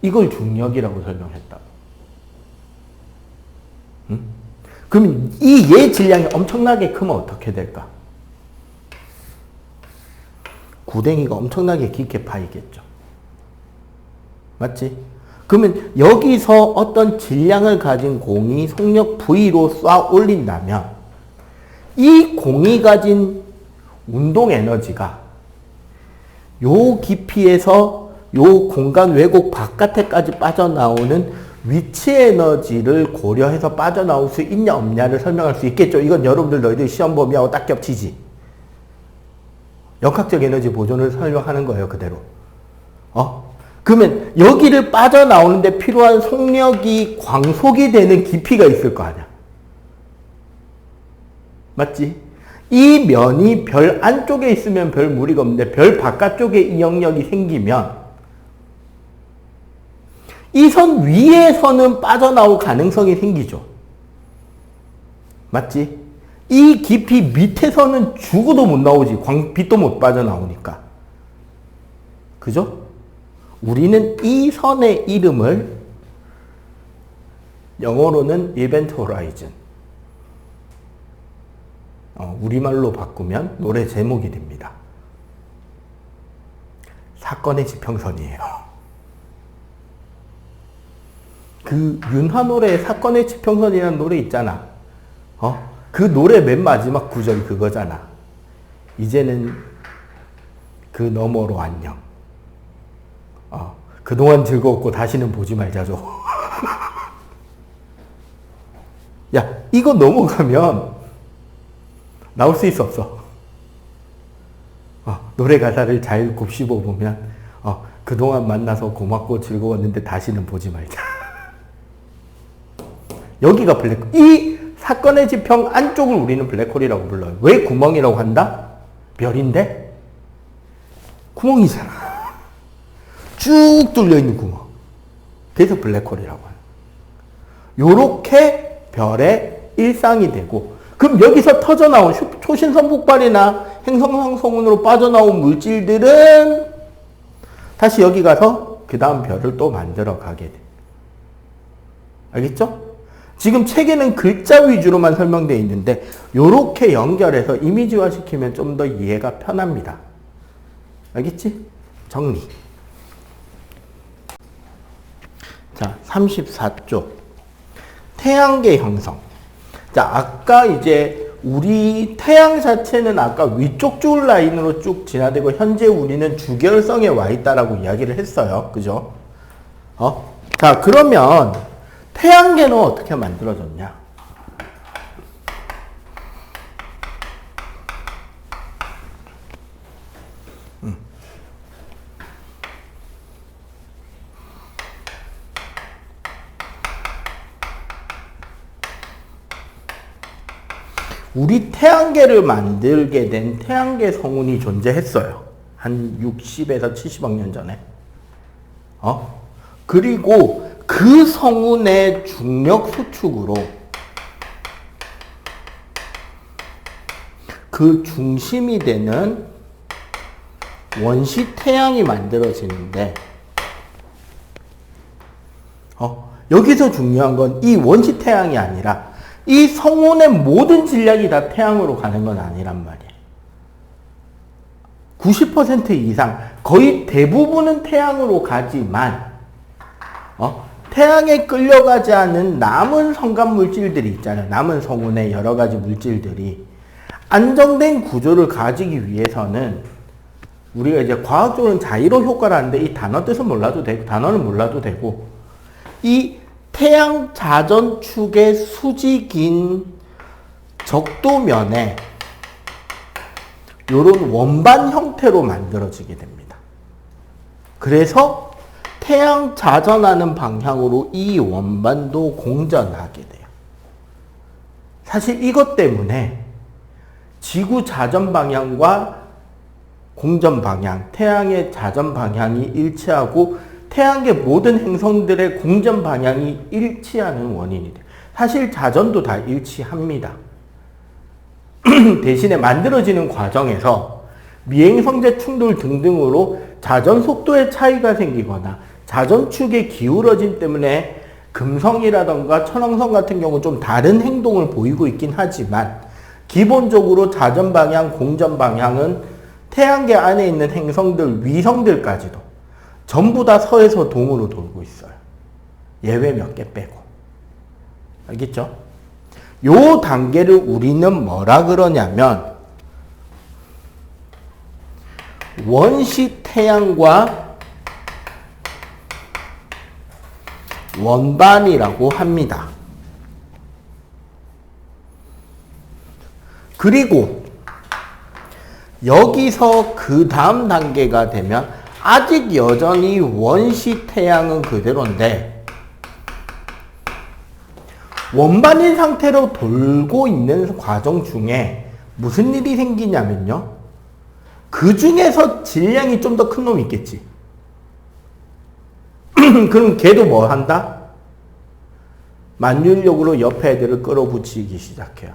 이걸 중력이라고 설명했다. 응? 그럼 이 얘 질량이 엄청나게 크면 어떻게 될까? 구덩이가 엄청나게 깊게 파이겠죠. 맞지? 그러면 여기서 어떤 질량을 가진 공이 속력 V로 쏴 올린다면 이 공이 가진 운동 에너지가 요 깊이에서 요 공간 왜곡 바깥에까지 빠져나오는 위치 에너지를 고려해서 빠져나올 수 있냐 없냐를 설명할 수 있겠죠. 이건 여러분들 너희들 시험 범위하고 딱 겹치지. 역학적 에너지 보존을 설명하는 거예요, 그대로. 그러면 여기를 빠져나오는데 필요한 속력이 광속이 되는 깊이가 있을 거 아니야. 맞지? 이 면이 별 안쪽에 있으면 별 무리가 없는데 별 바깥쪽에 이 영역이 생기면 이 선 위에서는 빠져나올 가능성이 생기죠. 맞지? 이 깊이 밑에서는 죽어도 못 나오지. 빛도 못 빠져나오니까. 그죠? 우리는 이 선의 이름을 영어로는 Event Horizon, 우리말로 바꾸면 노래 제목이 됩니다. 사건의 지평선이에요. 윤하 노래에 사건의 지평선이라는 노래 있잖아. 그 노래 맨 마지막 구절이 그거잖아. 이제는 그 너머로 안녕. 그동안 즐거웠고 다시는 보지 말자죠. 야, 이거 넘어가면 나올 수 있어 없어? 노래 가사를 잘 곱씹어 보면 그동안 만나서 고맙고 즐거웠는데 다시는 보지 말자. 여기가 블랙홀. 이 사건의 지평 안쪽을 우리는 블랙홀이라고 불러요. 왜 구멍이라고 한다? 별인데 구멍이잖아. 쭉 뚫려있는 구멍. 그래서 블랙홀이라고 해요. 요렇게 별의 일상이 되고, 그럼 여기서 터져나온 초신성 폭발이나 행성상성운으로 빠져나온 물질들은 다시 여기 가서 그 다음 별을 또 만들어 가게 돼. 알겠죠? 지금 책에는 글자 위주로만 설명되어 있는데 요렇게 연결해서 이미지화 시키면 좀 더 이해가 편합니다. 알겠지? 정리. 자, 34쪽. 태양계 형성. 자, 아까 이제 우리 태양 자체는 아까 위쪽 줄 라인으로 쭉 진화되고 현재 우리는 주결성에 와 있다라고 이야기를 했어요. 그죠? 자, 그러면 태양계는 어떻게 만들어졌냐? 우리 태양계를 만들게 된 태양계 성운이 존재했어요. 한 60에서 70억 년 전에. 그리고 그 성운의 중력 수축으로 그 중심이 되는 원시 태양이 만들어지는데, 여기서 중요한 건 이 원시 태양이 아니라 이 성운의 모든 질량이 다 태양으로 가는 건 아니란 말이에요. 90% 이상, 거의 대부분은 태양으로 가지만, 태양에 끌려가지 않은 남은 성간 물질들이 있잖아요. 남은 성운의 여러 가지 물질들이 안정된 구조를 가지기 위해서는 우리가 이제 과학적으로는 자이로 효과라는데 이 단어 뜻은 몰라도 되고, 단어는 몰라도 되고, 이 태양 자전축의 수직인 적도면에 이런 원반 형태로 만들어지게 됩니다. 그래서 태양 자전하는 방향으로 이 원반도 공전하게 돼요. 사실 이것 때문에 지구 자전 방향과 공전 방향, 태양의 자전 방향이 일치하고 태양계 모든 행성들의 공전 방향이 일치하는 원인이 돼요. 사실 자전도 다 일치합니다. 대신에 만들어지는 과정에서 미행성제 충돌 등등으로 자전 속도의 차이가 생기거나 자전축의 기울어짐 때문에 금성이라던가 천왕성 같은 경우 좀 다른 행동을 보이고 있긴 하지만 기본적으로 자전 방향, 공전 방향은 태양계 안에 있는 행성들, 위성들까지도 전부 다 서에서 동으로 돌고 있어요. 예외 몇 개 빼고. 알겠죠? 요 단계를 우리는 뭐라 그러냐면 원시 태양과 원반이라고 합니다. 그리고 여기서 그 다음 단계가 되면 아직 여전히 원시 태양은 그대로인데 원반인 상태로 돌고 있는 과정 중에 무슨 일이 생기냐면요. 그 중에서 질량이 좀 더 큰 놈이 있겠지. 그럼 걔도 뭐 한다? 만율력으로 옆에 애들을 끌어붙이기 시작해요.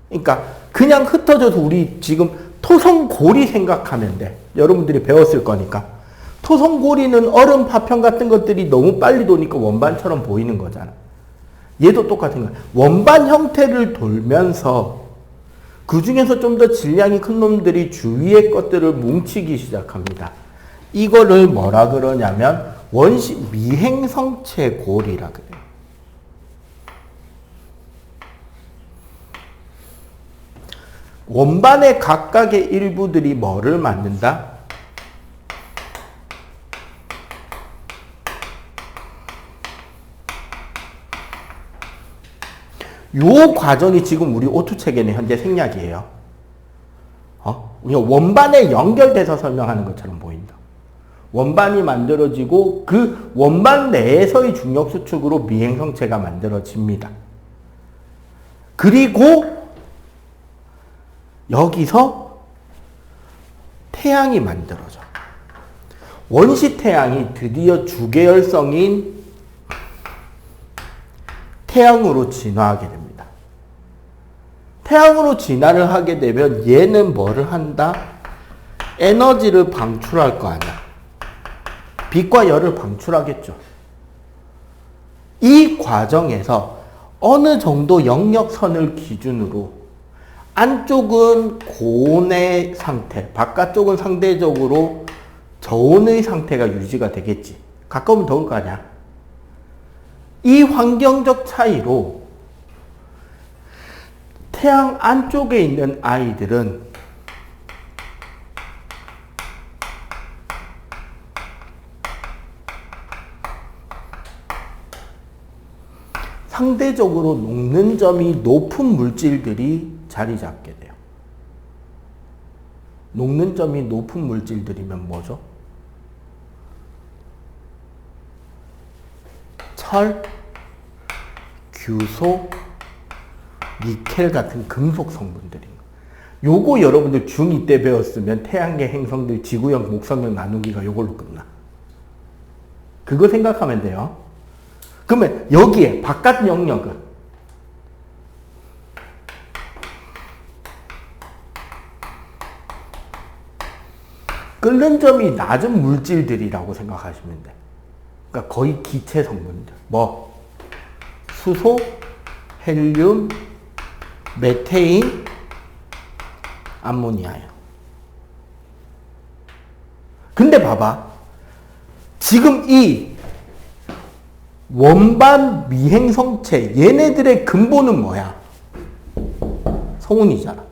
그러니까 그냥 흩어져서 우리 지금 토성고리 생각하면 돼. 여러분들이 배웠을 거니까. 토성고리는 얼음 파편 같은 것들이 너무 빨리 도니까 원반처럼 보이는 거잖아. 얘도 똑같은 거야. 원반 형태를 돌면서 그 중에서 좀 더 질량이 큰 놈들이 주위의 것들을 뭉치기 시작합니다. 이거를 뭐라 그러냐면 원시 미행성체 고리라 그래요. 원반의 각각의 일부들이 뭐를 만든다? 요 과정이 지금 우리 오투 체계는 현재 생략이에요. 원반에 연결돼서 설명하는 것처럼 보인다. 원반이 만들어지고 그 원반 내에서의 중력 수축으로 미행성체가 만들어집니다. 그리고 여기서 태양이 만들어져. 원시 태양이 드디어 주계열성인 태양으로 진화하게 됩니다. 태양으로 진화를 하게 되면 얘는 뭐를 한다? 에너지를 방출할 거 아니야. 빛과 열을 방출하겠죠. 이 과정에서 어느 정도 영역선을 기준으로 안쪽은 고온의 상태, 바깥쪽은 상대적으로 저온의 상태가 유지가 되겠지. 가까우면 더울 거 아니야. 이 환경적 차이로 태양 안쪽에 있는 아이들은 상대적으로 녹는 점이 높은 물질들이 자리 잡게 돼요. 녹는 점이 높은 물질들이면 뭐죠? 철, 규소, 니켈 같은 금속 성분들인 거. 요거 여러분들 중2 때 배웠으면 태양계 행성들 지구형, 목성형 나누기가 요걸로 끝나. 그거 생각하면 돼요. 그러면 여기에 바깥 영역은 끓는 점이 낮은 물질들이라고 생각하시면 돼. 그러니까 거의 기체 성분들. 뭐 수소, 헬륨, 메테인, 암모니아예요. 근데 봐봐. 지금 이 원반 미행성체 얘네들의 근본은 뭐야? 성운이잖아.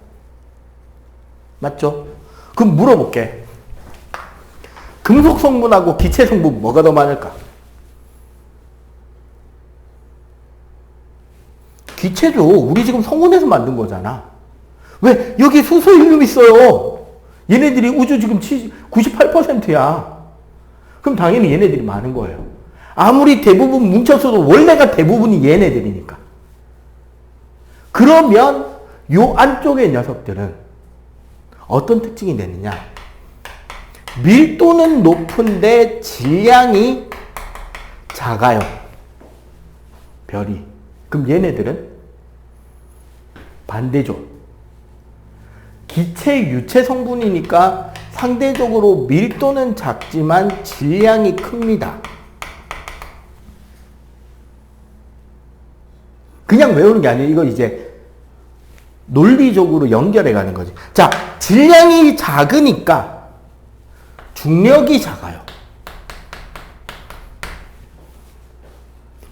맞죠? 그럼 물어볼게. 금속 성분하고 기체 성분 뭐가 더 많을까? 기체죠. 우리 지금 성운에서 만든 거잖아. 왜? 여기 수소, 헬륨 있어요. 얘네들이 우주 지금 98%야. 그럼 당연히 얘네들이 많은 거예요. 아무리 대부분 뭉쳤어도 원래가 대부분이 얘네들이니까. 그러면 요 안쪽의 녀석들은 어떤 특징이 되느냐? 밀도는 높은데 질량이 작아요. 별이. 그럼 얘네들은 반대죠. 기체 유체 성분이니까 상대적으로 밀도는 작지만 질량이 큽니다. 그냥 외우는 게 아니에요. 이거 이제 논리적으로 연결해 가는 거지. 자, 질량이 작으니까 중력이 작아요.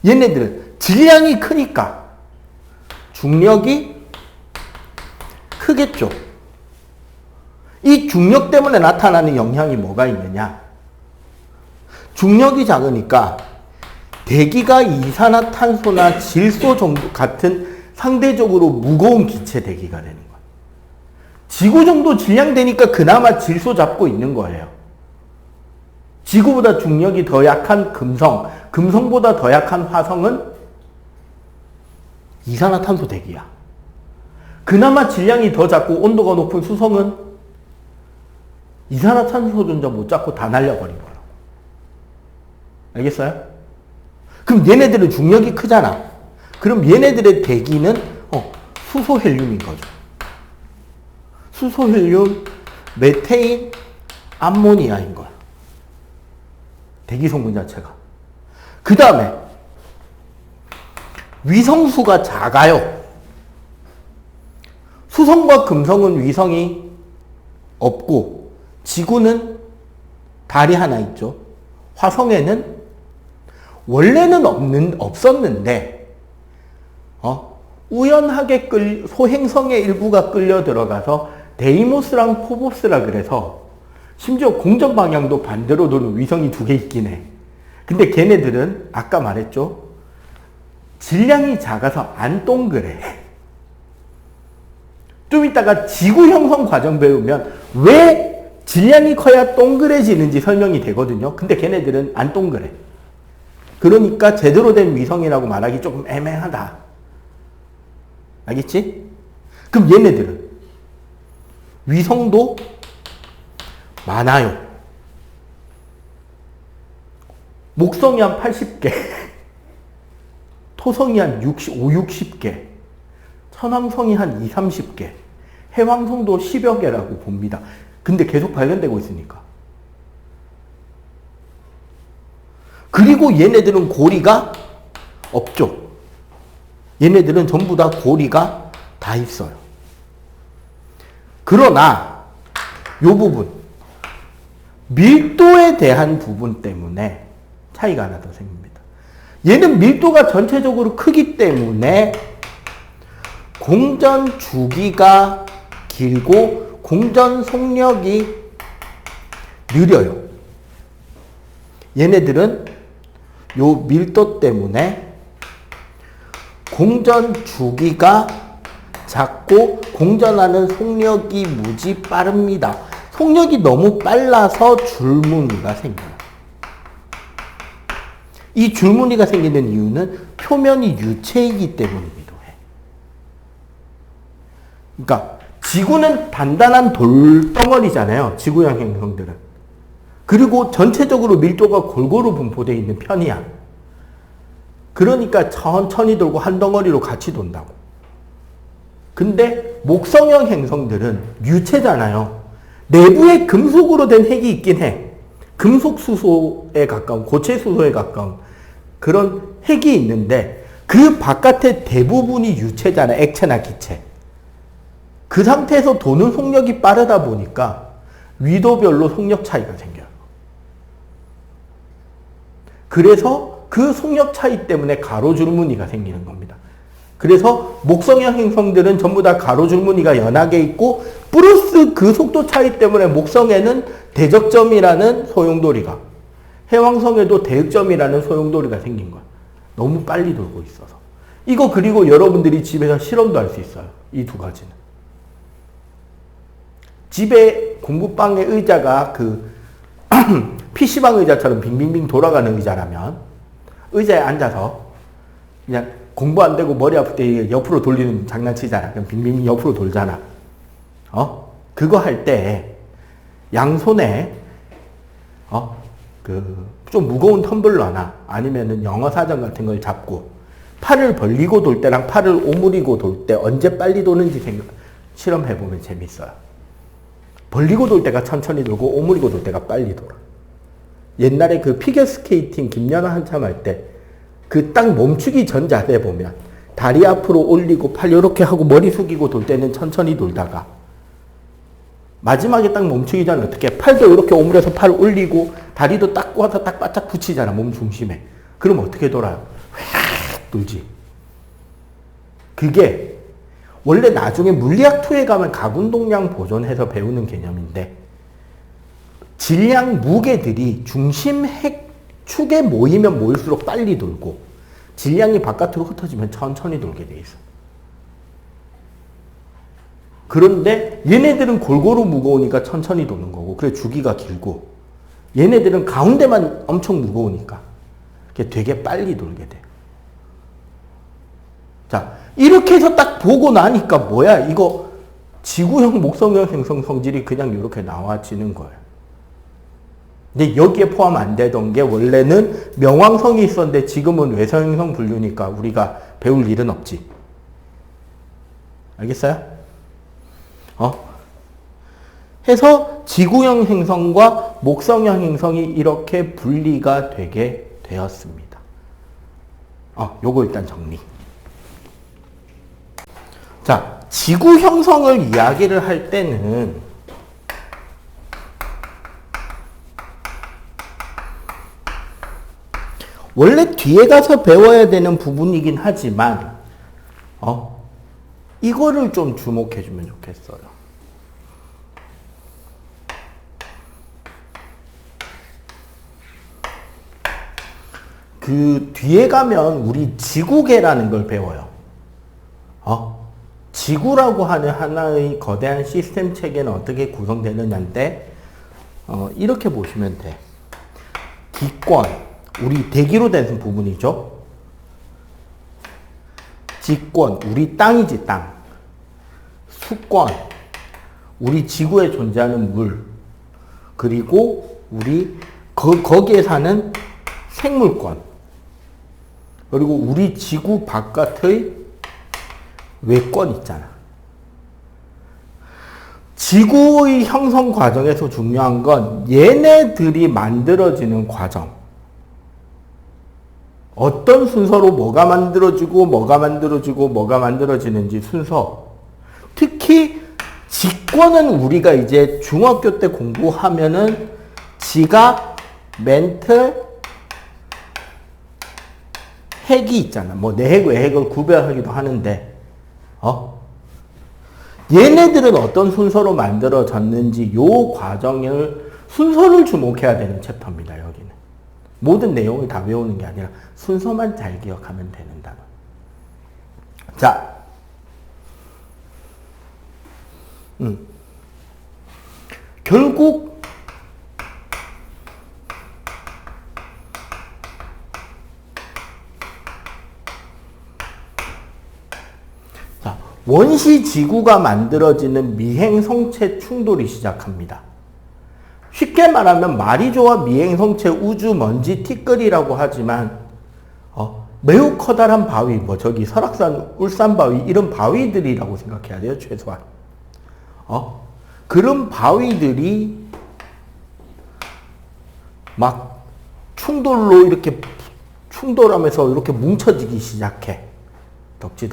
얘네들은 질량이 크니까 중력이 크겠죠. 이 중력 때문에 나타나는 영향이 뭐가 있느냐? 중력이 작으니까 대기가 이산화탄소나 질소 정도 같은 상대적으로 무거운 기체 대기가 되는 거예요. 지구 정도 질량 되니까 그나마 질소 잡고 있는 거예요. 지구보다 중력이 더 약한 금성, 금성보다 더 약한 화성은 이산화탄소 대기야. 그나마 질량이 더 작고 온도가 높은 수성은 이산화탄소 전자 못 잡고 다 날려버린 거예요. 알겠어요? 그럼 얘네들은 중력이 크잖아. 그럼 얘네들의 대기는 수소 헬륨인 거죠. 수소 헬륨, 메테인, 암모니아인 거야. 대기 성분 자체가. 그 다음에 위성수가 작아요. 수성과 금성은 위성이 없고 지구는 달이 하나 있죠. 화성에는 원래는 없었는데 우연하게 소행성의 일부가 끌려 들어가서 데이모스랑 포보스라 그래서 심지어 공전 방향도 반대로 도는 위성이 2개 있긴 해. 근데 걔네들은 아까 말했죠. 질량이 작아서 안 동그래. 좀 이따가 지구 형성 과정 배우면 왜 질량이 커야 동그래지는지 설명이 되거든요. 근데 걔네들은 안 동그래. 그러니까 제대로 된 위성이라고 말하기 조금 애매하다. 알겠지? 그럼 얘네들은 위성도 많아요. 목성이 한 80개, 토성이 한 60개, 천왕성이 한 30개, 해왕성도 10여 개라고 봅니다. 근데 계속 발견되고 있으니까. 그리고 얘네들은 고리가 없죠. 얘네들은 전부 다 고리가 다 있어요. 그러나 이 부분, 밀도에 대한 부분 때문에 차이가 하나 더 생깁니다. 얘는 밀도가 전체적으로 크기 때문에 공전 주기가 길고 공전 속력이 느려요. 얘네들은 요 밀도 때문에 공전 주기가 작고 공전하는 속력이 무지 빠릅니다. 속력이 너무 빨라서 줄무늬가 생겨요. 이 줄무늬가 생기는 이유는 표면이 유체이기 때문이기도 해. 그러니까 지구는 단단한 돌덩어리잖아요. 지구형 행성들은. 그리고 전체적으로 밀도가 골고루 분포되어 있는 편이야. 그러니까 천천히 돌고 한 덩어리로 같이 돈다고. 근데 목성형 행성들은 유체잖아요. 내부에 금속으로 된 핵이 있긴 해. 금속 수소에 가까운, 고체 수소에 가까운 그런 핵이 있는데 그 바깥의 대부분이 유체잖아. 액체나 기체. 그 상태에서 도는 속력이 빠르다 보니까 위도별로 속력 차이가 생겨요. 그래서 그 속력 차이 때문에 가로줄무늬가 생기는 겁니다. 그래서 목성형 행성들은 전부 다 가로줄무늬가 연하게 있고 플러스 그 속도 차이 때문에 목성에는 대적점이라는 소용돌이가, 해왕성에도 대역점이라는 소용돌이가 생긴 거야. 너무 빨리 돌고 있어서. 이거 그리고 여러분들이 집에서 실험도 할 수 있어요. 이 두 가지는. 집에 공부방의 의자가 그 PC방 의자처럼 빙빙빙 돌아가는 의자라면 의자에 앉아서 그냥 공부 안 되고 머리 아플 때 옆으로 돌리는 장난치잖아. 그럼 빙빙빙 옆으로 돌잖아. 그거 할 때 양손에 좀 무거운 텀블러나 아니면은 영어 사전 같은 걸 잡고 팔을 벌리고 돌 때랑 팔을 오므리고 돌 때 언제 빨리 도는지 실험해보면 재밌어요. 벌리고 돌 때가 천천히 돌고 오므리고 돌 때가 빨리 돌아. 옛날에 그 피겨스케이팅 김연아 한참 할 때 그 딱 멈추기 전 자세 보면 다리 앞으로 올리고 팔 이렇게 하고 머리 숙이고 돌 때는 천천히 돌다가 마지막에 딱 멈추기 전에 어떻게 팔도 이렇게 오므려서 팔 올리고 다리도 딱 꼬아서 딱 바짝 붙이잖아. 몸 중심에. 그럼 어떻게 돌아요? 휙 돌지. 그게 원래 나중에 물리학2에 가면 가군동량 보존해서 배우는 개념인데 질량 무게들이 중심 축에 모이면 모일수록 빨리 돌고 질량이 바깥으로 흩어지면 천천히 돌게 돼 있어. 그런데 얘네들은 골고루 무거우니까 천천히 도는 거고 그래 주기가 길고 얘네들은 가운데만 엄청 무거우니까 되게 빨리 돌게 돼. 자, 이렇게 해서 딱 보고 나니까 뭐야 이거 지구형 목성형 행성 성질이 그냥 이렇게 나와지는 거예요. 근데 여기에 포함 안 되던 게 원래는 명왕성이 있었는데 지금은 외성행성 분류니까 우리가 배울 일은 없지. 알겠어요? 해서 지구형 행성과 목성형 행성이 이렇게 분리가 되게 되었습니다. 요거 일단 정리. 자, 지구 형성을 이야기를 할 때는 원래 뒤에 가서 배워야 되는 부분이긴 하지만 이거를 좀 주목해 주면 좋겠어요. 그 뒤에 가면 우리 지구계라는 걸 배워요. 지구라고 하는 하나의 거대한 시스템 체계는 어떻게 구성되느냐인데 이렇게 보시면 돼. 기권, 우리 대기로 된 부분이죠. 지권, 우리 땅이지 땅. 수권, 우리 지구에 존재하는 물. 그리고 우리 거기에 사는 생물권. 그리고 우리 지구 바깥의 외권 있잖아. 지구의 형성 과정에서 중요한 건 얘네들이 만들어지는 과정. 어떤 순서로 뭐가 만들어지고 뭐가 만들어지고 뭐가 만들어지는지 순서. 특히 지권은 우리가 이제 중학교 때 공부하면은 지각, 멘틀, 핵이 있잖아. 뭐 내핵, 외핵을 구별하기도 하는데 얘네들은 어떤 순서로 만들어졌는지 요 과정을 순서를 주목해야 되는 챕터입니다. 여기는. 모든 내용을 다 외우는 게 아니라 순서만 잘 기억하면 되는 단어. 자, 결국 원시 지구가 만들어지는 미행 성체 충돌이 시작합니다. 쉽게 쉽게 말하면 마리조아 미행성체 우주 먼지 티끌이라고 하지만 매우 커다란 바위, 뭐 저기 설악산 울산 바위 이런 바위들이라고 생각해야 돼요. 최소한 그런 바위들이 막 충돌로 이렇게 충돌하면서 이렇게 뭉쳐지기 시작해. 덕지.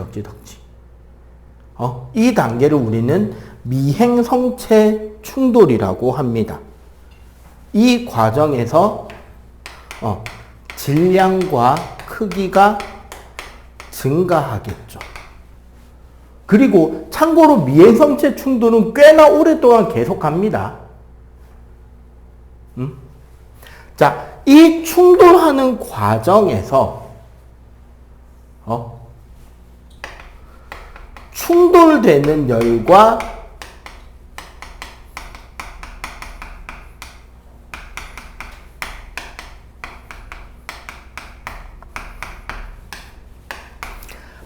이 단계를 우리는 미행성체 충돌이라고 합니다. 이 과정에서 질량과 크기가 증가하겠죠. 그리고 참고로 미행성체 충돌은 꽤나 오랫동안 계속합니다. 자, 이 충돌하는 과정에서 충돌되는 열과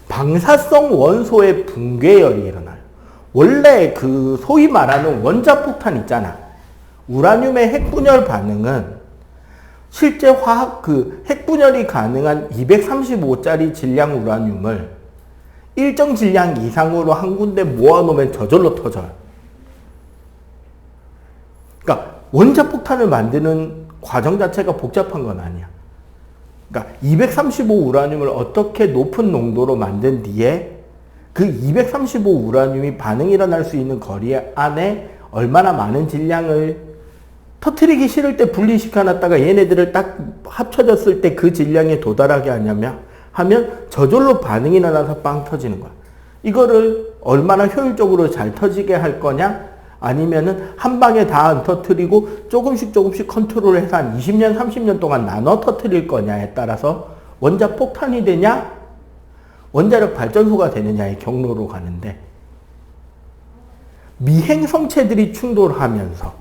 방사성 원소의 붕괴열이 일어나요. 원래 그 소위 말하는 원자폭탄 있잖아. 우라늄의 핵분열 반응은 실제 화학 핵분열이 가능한 235짜리 질량 우라늄을 일정 질량 이상으로 한 군데 모아놓으면 저절로 터져요. 그러니까 원자폭탄을 만드는 과정 자체가 복잡한 건 아니야. 그러니까 235 우라늄을 어떻게 높은 농도로 만든 뒤에 그 235 우라늄이 반응이 일어날 수 있는 거리 안에 얼마나 많은 질량을 터트리기 싫을 때 분리시켜놨다가 얘네들을 딱 합쳐졌을 때 그 질량에 도달하게 하면 저절로 반응이 일어나서 빵 터지는 거야. 이거를 얼마나 효율적으로 잘 터지게 할 거냐? 아니면은 한 방에 다 안 터트리고 조금씩 컨트롤해서 한 20년, 30년 동안 나눠 터트릴 거냐에 따라서 원자폭탄이 되냐? 원자력 발전소가 되느냐의 경로로 가는데, 미행성체들이 충돌하면서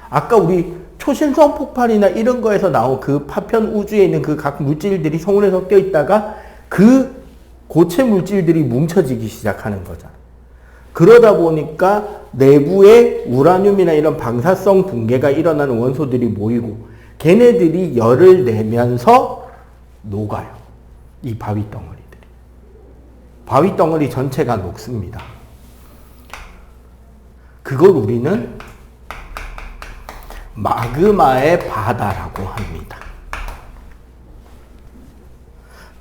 아까 우리 초신성 폭발이나 이런 거에서 나온 그 파편 우주에 있는 그 각 물질들이 성운에 섞여 있다가 그 고체 물질들이 뭉쳐지기 시작하는 거잖아. 그러다 보니까 내부에 우라늄이나 이런 방사성 붕괴가 일어나는 원소들이 모이고 걔네들이 열을 내면서 녹아요. 이 바위 덩어리들이. 바위 덩어리 전체가 녹습니다. 그걸 우리는 마그마의 바다라고 합니다.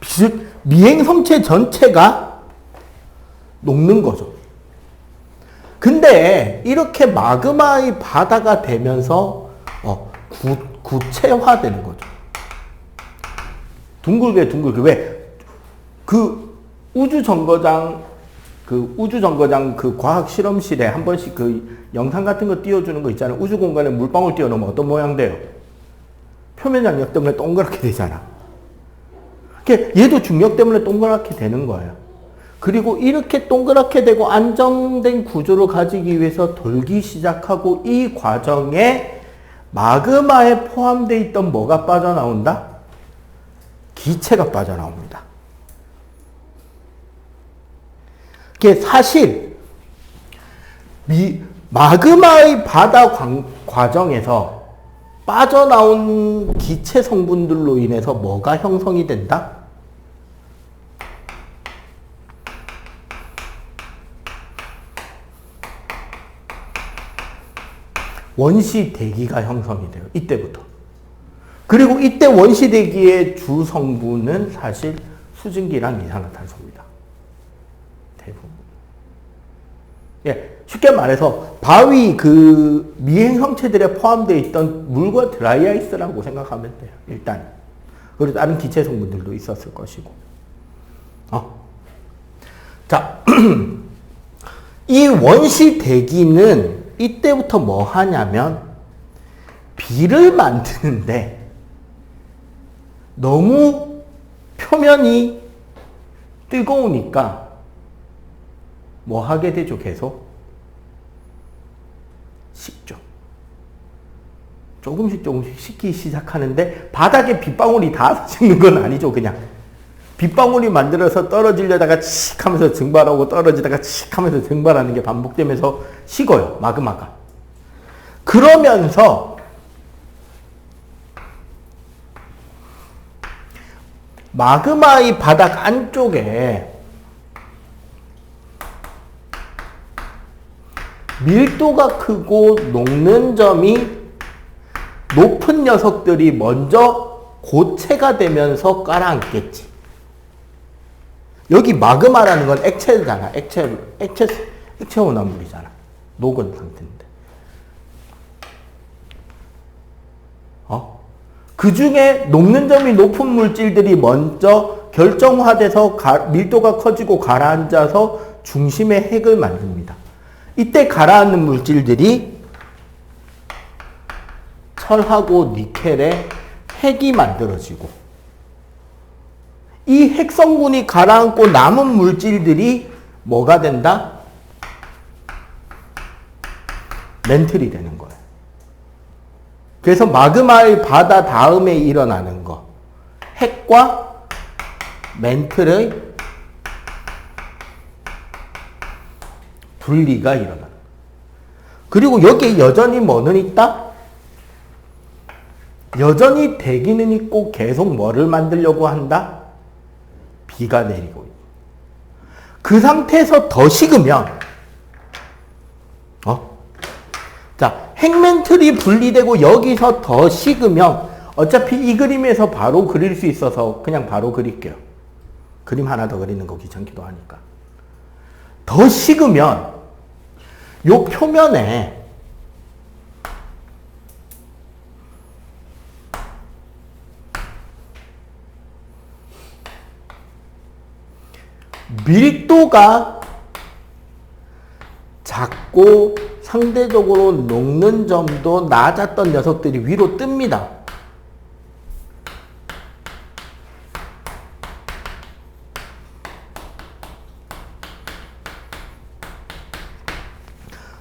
즉 미행성체 전체가 녹는 거죠. 근데 이렇게 마그마의 바다가 되면서 구체화되는 거죠. 둥글게 왜? 그 우주정거장 그 과학 실험실에 한 번씩 그 영상 같은 거 띄워주는 거 있잖아요. 우주 공간에 물방울 띄워놓으면 어떤 모양 돼요? 표면 장력 때문에 동그랗게 되잖아. 얘도 중력 때문에 동그랗게 되는 거예요. 그리고 이렇게 동그랗게 되고 안정된 구조를 가지기 위해서 돌기 시작하고 이 과정에 마그마에 포함되어 있던 뭐가 빠져나온다? 기체가 빠져나옵니다. 사실 마그마의 바다 과정에서 빠져나온 기체 성분들로 인해서 뭐가 형성이 된다? 원시대기가 형성이 돼요. 이때부터. 그리고 이때 원시대기의 주 성분은 사실 수증기랑 이산화탄소입니다. 대부분. 쉽게 말해서 바위 그 미행 형체들에 포함되어 있던 물과 드라이아이스라고 생각하면 돼요. 일단. 그리고 다른 기체 성분들도 있었을 것이고. 자, 이 원시대기는 이때부터 뭐 하냐면 비를 만드는데 너무 표면이 뜨거우니까 뭐 하게 되죠? 계속 식죠. 조금씩 식기 시작하는데 바닥에 빗방울이 다 식는 건 아니죠. 그냥 빗방울이 만들어서 떨어지려다가 칙 하면서 증발하고 떨어지다가 칙 하면서 증발하는 게 반복되면서 식어요. 마그마가. 그러면서 마그마의 바닥 안쪽에 밀도가 크고 녹는 점이 높은 녀석들이 먼저 고체가 되면서 깔아앉겠지. 여기 마그마라는 건 액체잖아. 액체 혼합물이잖아. 녹은 상태인데. 그 중에 녹는 점이 높은 물질들이 먼저 결정화돼서 밀도가 커지고 가라앉아서 중심의 핵을 만듭니다. 이때 가라앉는 물질들이 철하고 니켈의 핵이 만들어지고, 이 핵성분이 가라앉고 남은 물질들이 뭐가 된다? 멘틀이 되는 거예요. 그래서 마그마의 바다 다음에 일어나는 거, 핵과 멘틀의 분리가 일어나는. 그리고 여기에 여전히 뭐는 있다? 여전히 대기는 있고 계속 뭐를 만들려고 한다? 비가 내리고 있다. 그 상태에서 더 식으면 자, 핵멘틀이 분리되고 여기서 더 식으면 어차피 이 그림에서 바로 그릴 수 있어서 그냥 바로 그릴게요. 그림 하나 더 그리는 거 귀찮기도 하니까. 더 식으면 요 표면에 밀도가 작고 상대적으로 녹는 점도 낮았던 녀석들이 위로 뜹니다.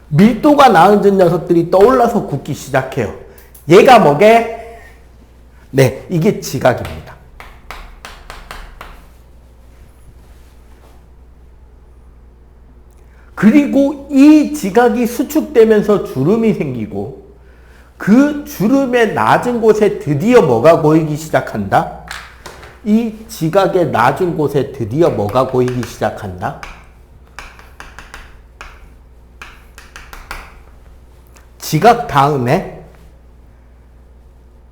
밀도가 낮은 녀석들이 떠올라서 굳기 시작해요. 얘가 뭐게? 네, 이게 지각입니다. 그리고 이 지각이 수축되면서 주름이 생기고, 그 주름의 낮은 곳에 드디어 뭐가 보이기 시작한다? 이 지각의 낮은 곳에 드디어 뭐가 보이기 시작한다? 지각 다음에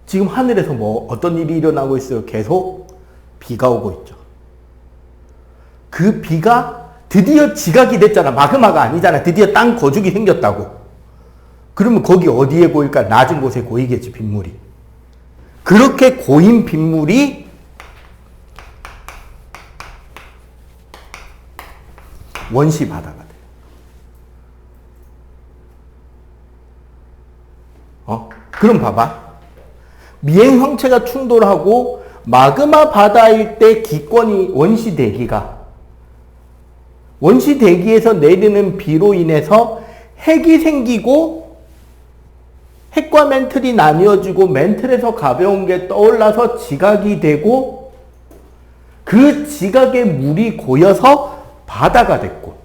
지금 하늘에서 뭐 어떤 일이 일어나고 있어요? 계속 비가 오고 있죠. 그 비가 드디어 지각이 됐잖아. 마그마가 아니잖아. 드디어 땅 거죽이 생겼다고. 그러면 거기 어디에 고일까? 낮은 곳에 고이겠지, 빗물이. 그렇게 고인 빗물이 원시 바다가 돼요. 그럼 봐봐. 미행 형체가 충돌하고 마그마 바다일 때 기권이 원시 대기에서 내리는 비로 인해서 핵이 생기고 핵과 멘틀이 나뉘어지고 멘틀에서 가벼운 게 떠올라서 지각이 되고 그 지각에 물이 고여서 바다가 됐고,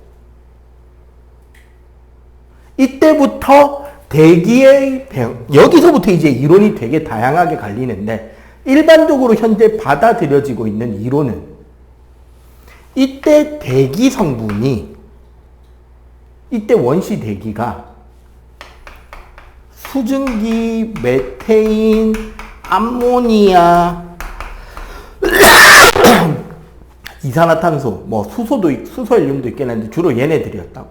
이때부터 대기의 여기서부터 이제 이론이 되게 다양하게 갈리는데, 일반적으로 현재 받아들여지고 있는 이론은 이때 대기 성분이, 이때 원시 대기가 수증기, 메테인, 암모니아, 이산화탄소, 뭐 수소 헬륨도 있겠는데 주로 얘네들이었다고.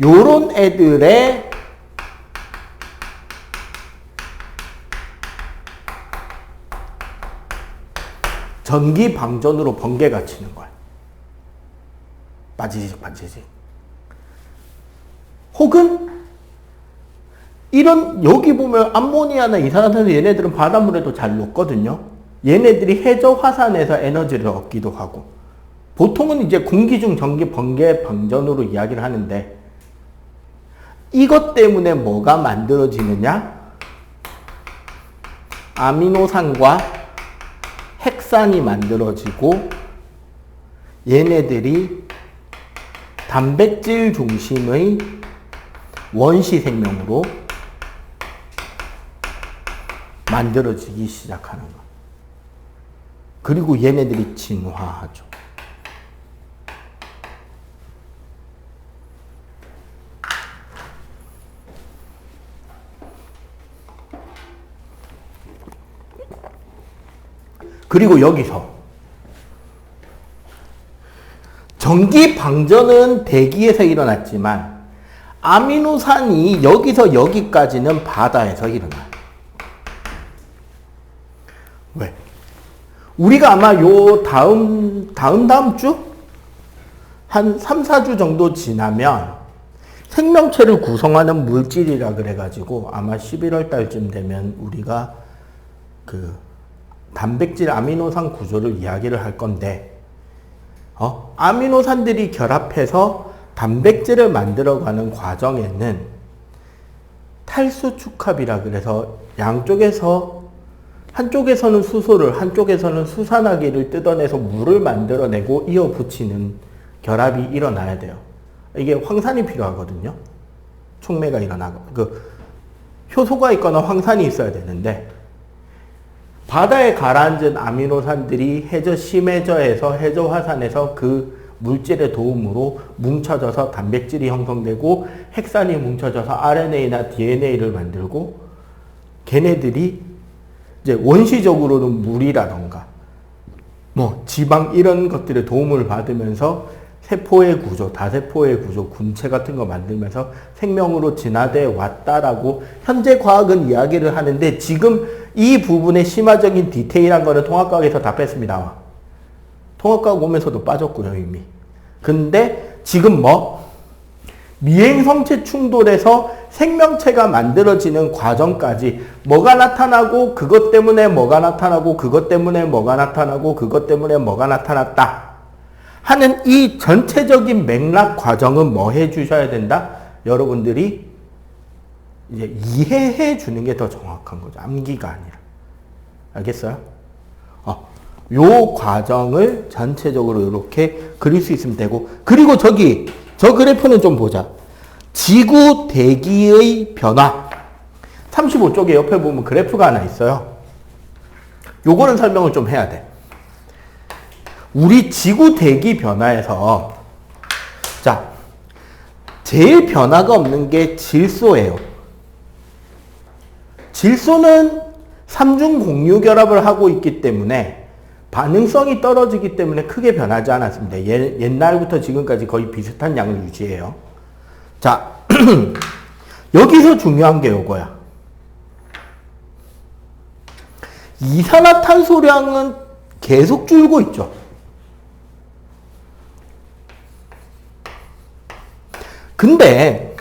요런 애들의 전기 방전으로 번개가 치는 거야. 빠지직. 혹은 이런, 여기 보면 암모니아나 이산화탄소 얘네들은 바닷물에도 잘 녹거든요. 얘네들이 해저 화산에서 에너지를 얻기도 하고, 보통은 이제 공기 중 전기 번개 방전으로 이야기를 하는데, 이것 때문에 뭐가 만들어지느냐? 아미노산과 핵산이 만들어지고, 얘네들이 단백질 중심의 원시 생명으로 만들어지기 시작하는 것. 그리고 얘네들이 진화하죠. 그리고 여기서 전기 방전은 대기에서 일어났지만 아미노산이 여기서 여기까지는 바다에서 일어나요. 왜? 우리가 아마 요 다음 주? 한 3, 4주 정도 지나면 생명체를 구성하는 물질이라 그래가지고 아마 11월 달쯤 되면 우리가 그 단백질 아미노산 구조를 이야기를 할 건데, 아미노산들이 결합해서 단백질을 만들어가는 과정에는 탈수축합이라 그래서 양쪽에서 한쪽에서는 수소를 한쪽에서는 수산화기를 뜯어내서 물을 만들어내고 이어붙이는 결합이 일어나야 돼요. 이게 황산이 필요하거든요. 촉매가 일어나고 효소가 있거나 황산이 있어야 되는데 바다에 가라앉은 아미노산들이 해저 심해저에서 해저 화산에서 그 물질의 도움으로 뭉쳐져서 단백질이 형성되고 핵산이 뭉쳐져서 RNA나 DNA를 만들고 걔네들이 이제 원시적으로는 물이라던가 뭐 지방 이런 것들의 도움을 받으면서 세포의 구조, 다세포의 구조, 군체 같은 거 만들면서 생명으로 진화돼 왔다라고 현재 과학은 이야기를 하는데 지금 이 부분의 심화적인 디테일한 거는 통합과학에서 다 뺐습니다. 통합과학 오면서도 빠졌고요, 이미. 근데 지금 미행성체 충돌에서 생명체가 만들어지는 과정까지 뭐가 나타나고 그것 때문에 뭐가 나타나고 그것 때문에 뭐가 나타나고 그것 때문에 뭐가 나타났다 하는 이 전체적인 맥락 과정은 뭐 해주셔야 된다? 여러분들이 이제 이해해 주는 게 더 정확한 거죠. 암기가 아니라. 알겠어요? 요 과정을 전체적으로 이렇게 그릴 수 있으면 되고, 그리고 저 그래프는 좀 보자. 지구 대기의 변화. 35쪽에 옆에 보면 그래프가 하나 있어요. 요거는 설명을 좀 해야 돼. 우리 지구 대기 변화에서 자, 제일 변화가 없는 게 질소예요. 질소는 삼중 공유 결합을 하고 있기 때문에 반응성이 떨어지기 때문에 크게 변하지 않았습니다. 옛날부터 지금까지 거의 비슷한 양을 유지해요. 자, 여기서 중요한 게 요거야. 이산화탄소량은 계속 줄고 있죠. 근데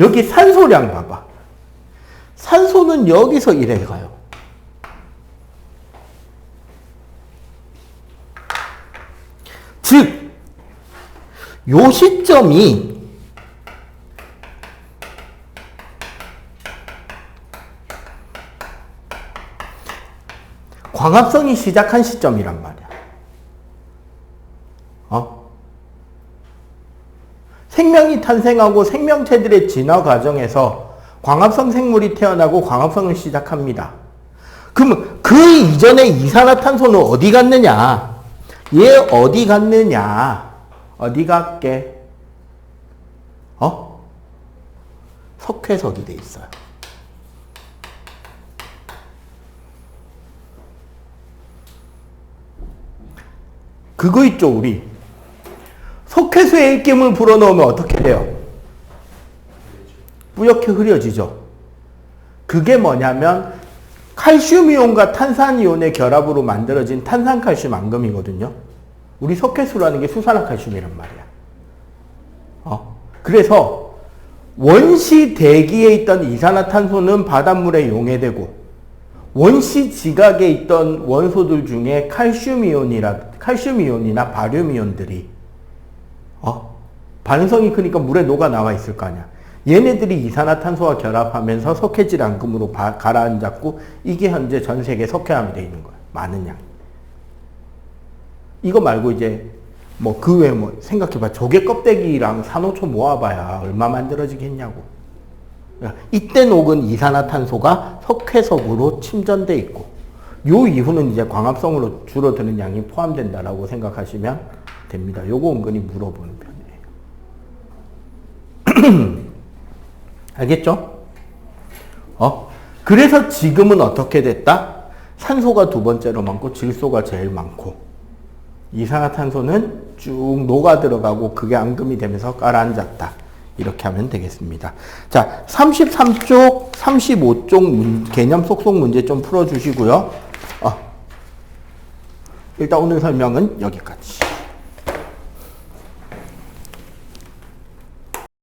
여기 산소량 봐봐. 산소는 여기서 이래 가요. 즉, 요 시점이 광합성이 시작한 시점이란 말이야. 생명이 탄생하고 생명체들의 진화 과정에서 광합성 생물이 태어나고 광합성을 시작합니다. 그럼 그 이전에 이산화탄소는 어디 갔느냐? 얘 어디 갔느냐? 어디 갔게? 석회석이 돼 있어요. 그거 있죠, 우리. 석회수에 액기물 불어넣으면 어떻게 돼요? 뿌옇게 흐려지죠. 그게 뭐냐면 칼슘이온과 탄산이온의 결합으로 만들어진 탄산칼슘 앙금이거든요. 우리 석회수라는 게 수산화칼슘이란 말이야. 그래서 원시 대기에 있던 이산화탄소는 바닷물에 용해되고 원시 지각에 있던 원소들 중에 칼슘이온이나 바륨이온들이 반응성이 크니까 물에 녹아 나와 있을 거 아니야. 얘네들이 이산화탄소와 결합하면서 석회질 앙금으로 가라앉았고 이게 현재 전 세계 석회암이 되어 있는 거야. 많은 양. 이거 말고 이제 그 외에 생각해봐. 조개 껍데기랑 산호초 모아봐야 얼마 만들어지겠냐고. 이때 녹은 이산화탄소가 석회석으로 침전돼 있고 요 이후는 이제 광합성으로 줄어드는 양이 포함된다라고 생각하시면 됩니다. 요거 은근히 물어보는 편이에요. 알겠죠? 그래서 지금은 어떻게 됐다? 산소가 두 번째로 많고 질소가 제일 많고 이산화탄소는 쭉 녹아 들어가고 그게 앙금이 되면서 가라앉았다. 이렇게 하면 되겠습니다. 자, 33쪽, 35쪽 개념 속속 문제 좀 풀어주시고요. 일단 오늘 설명은 여기까지.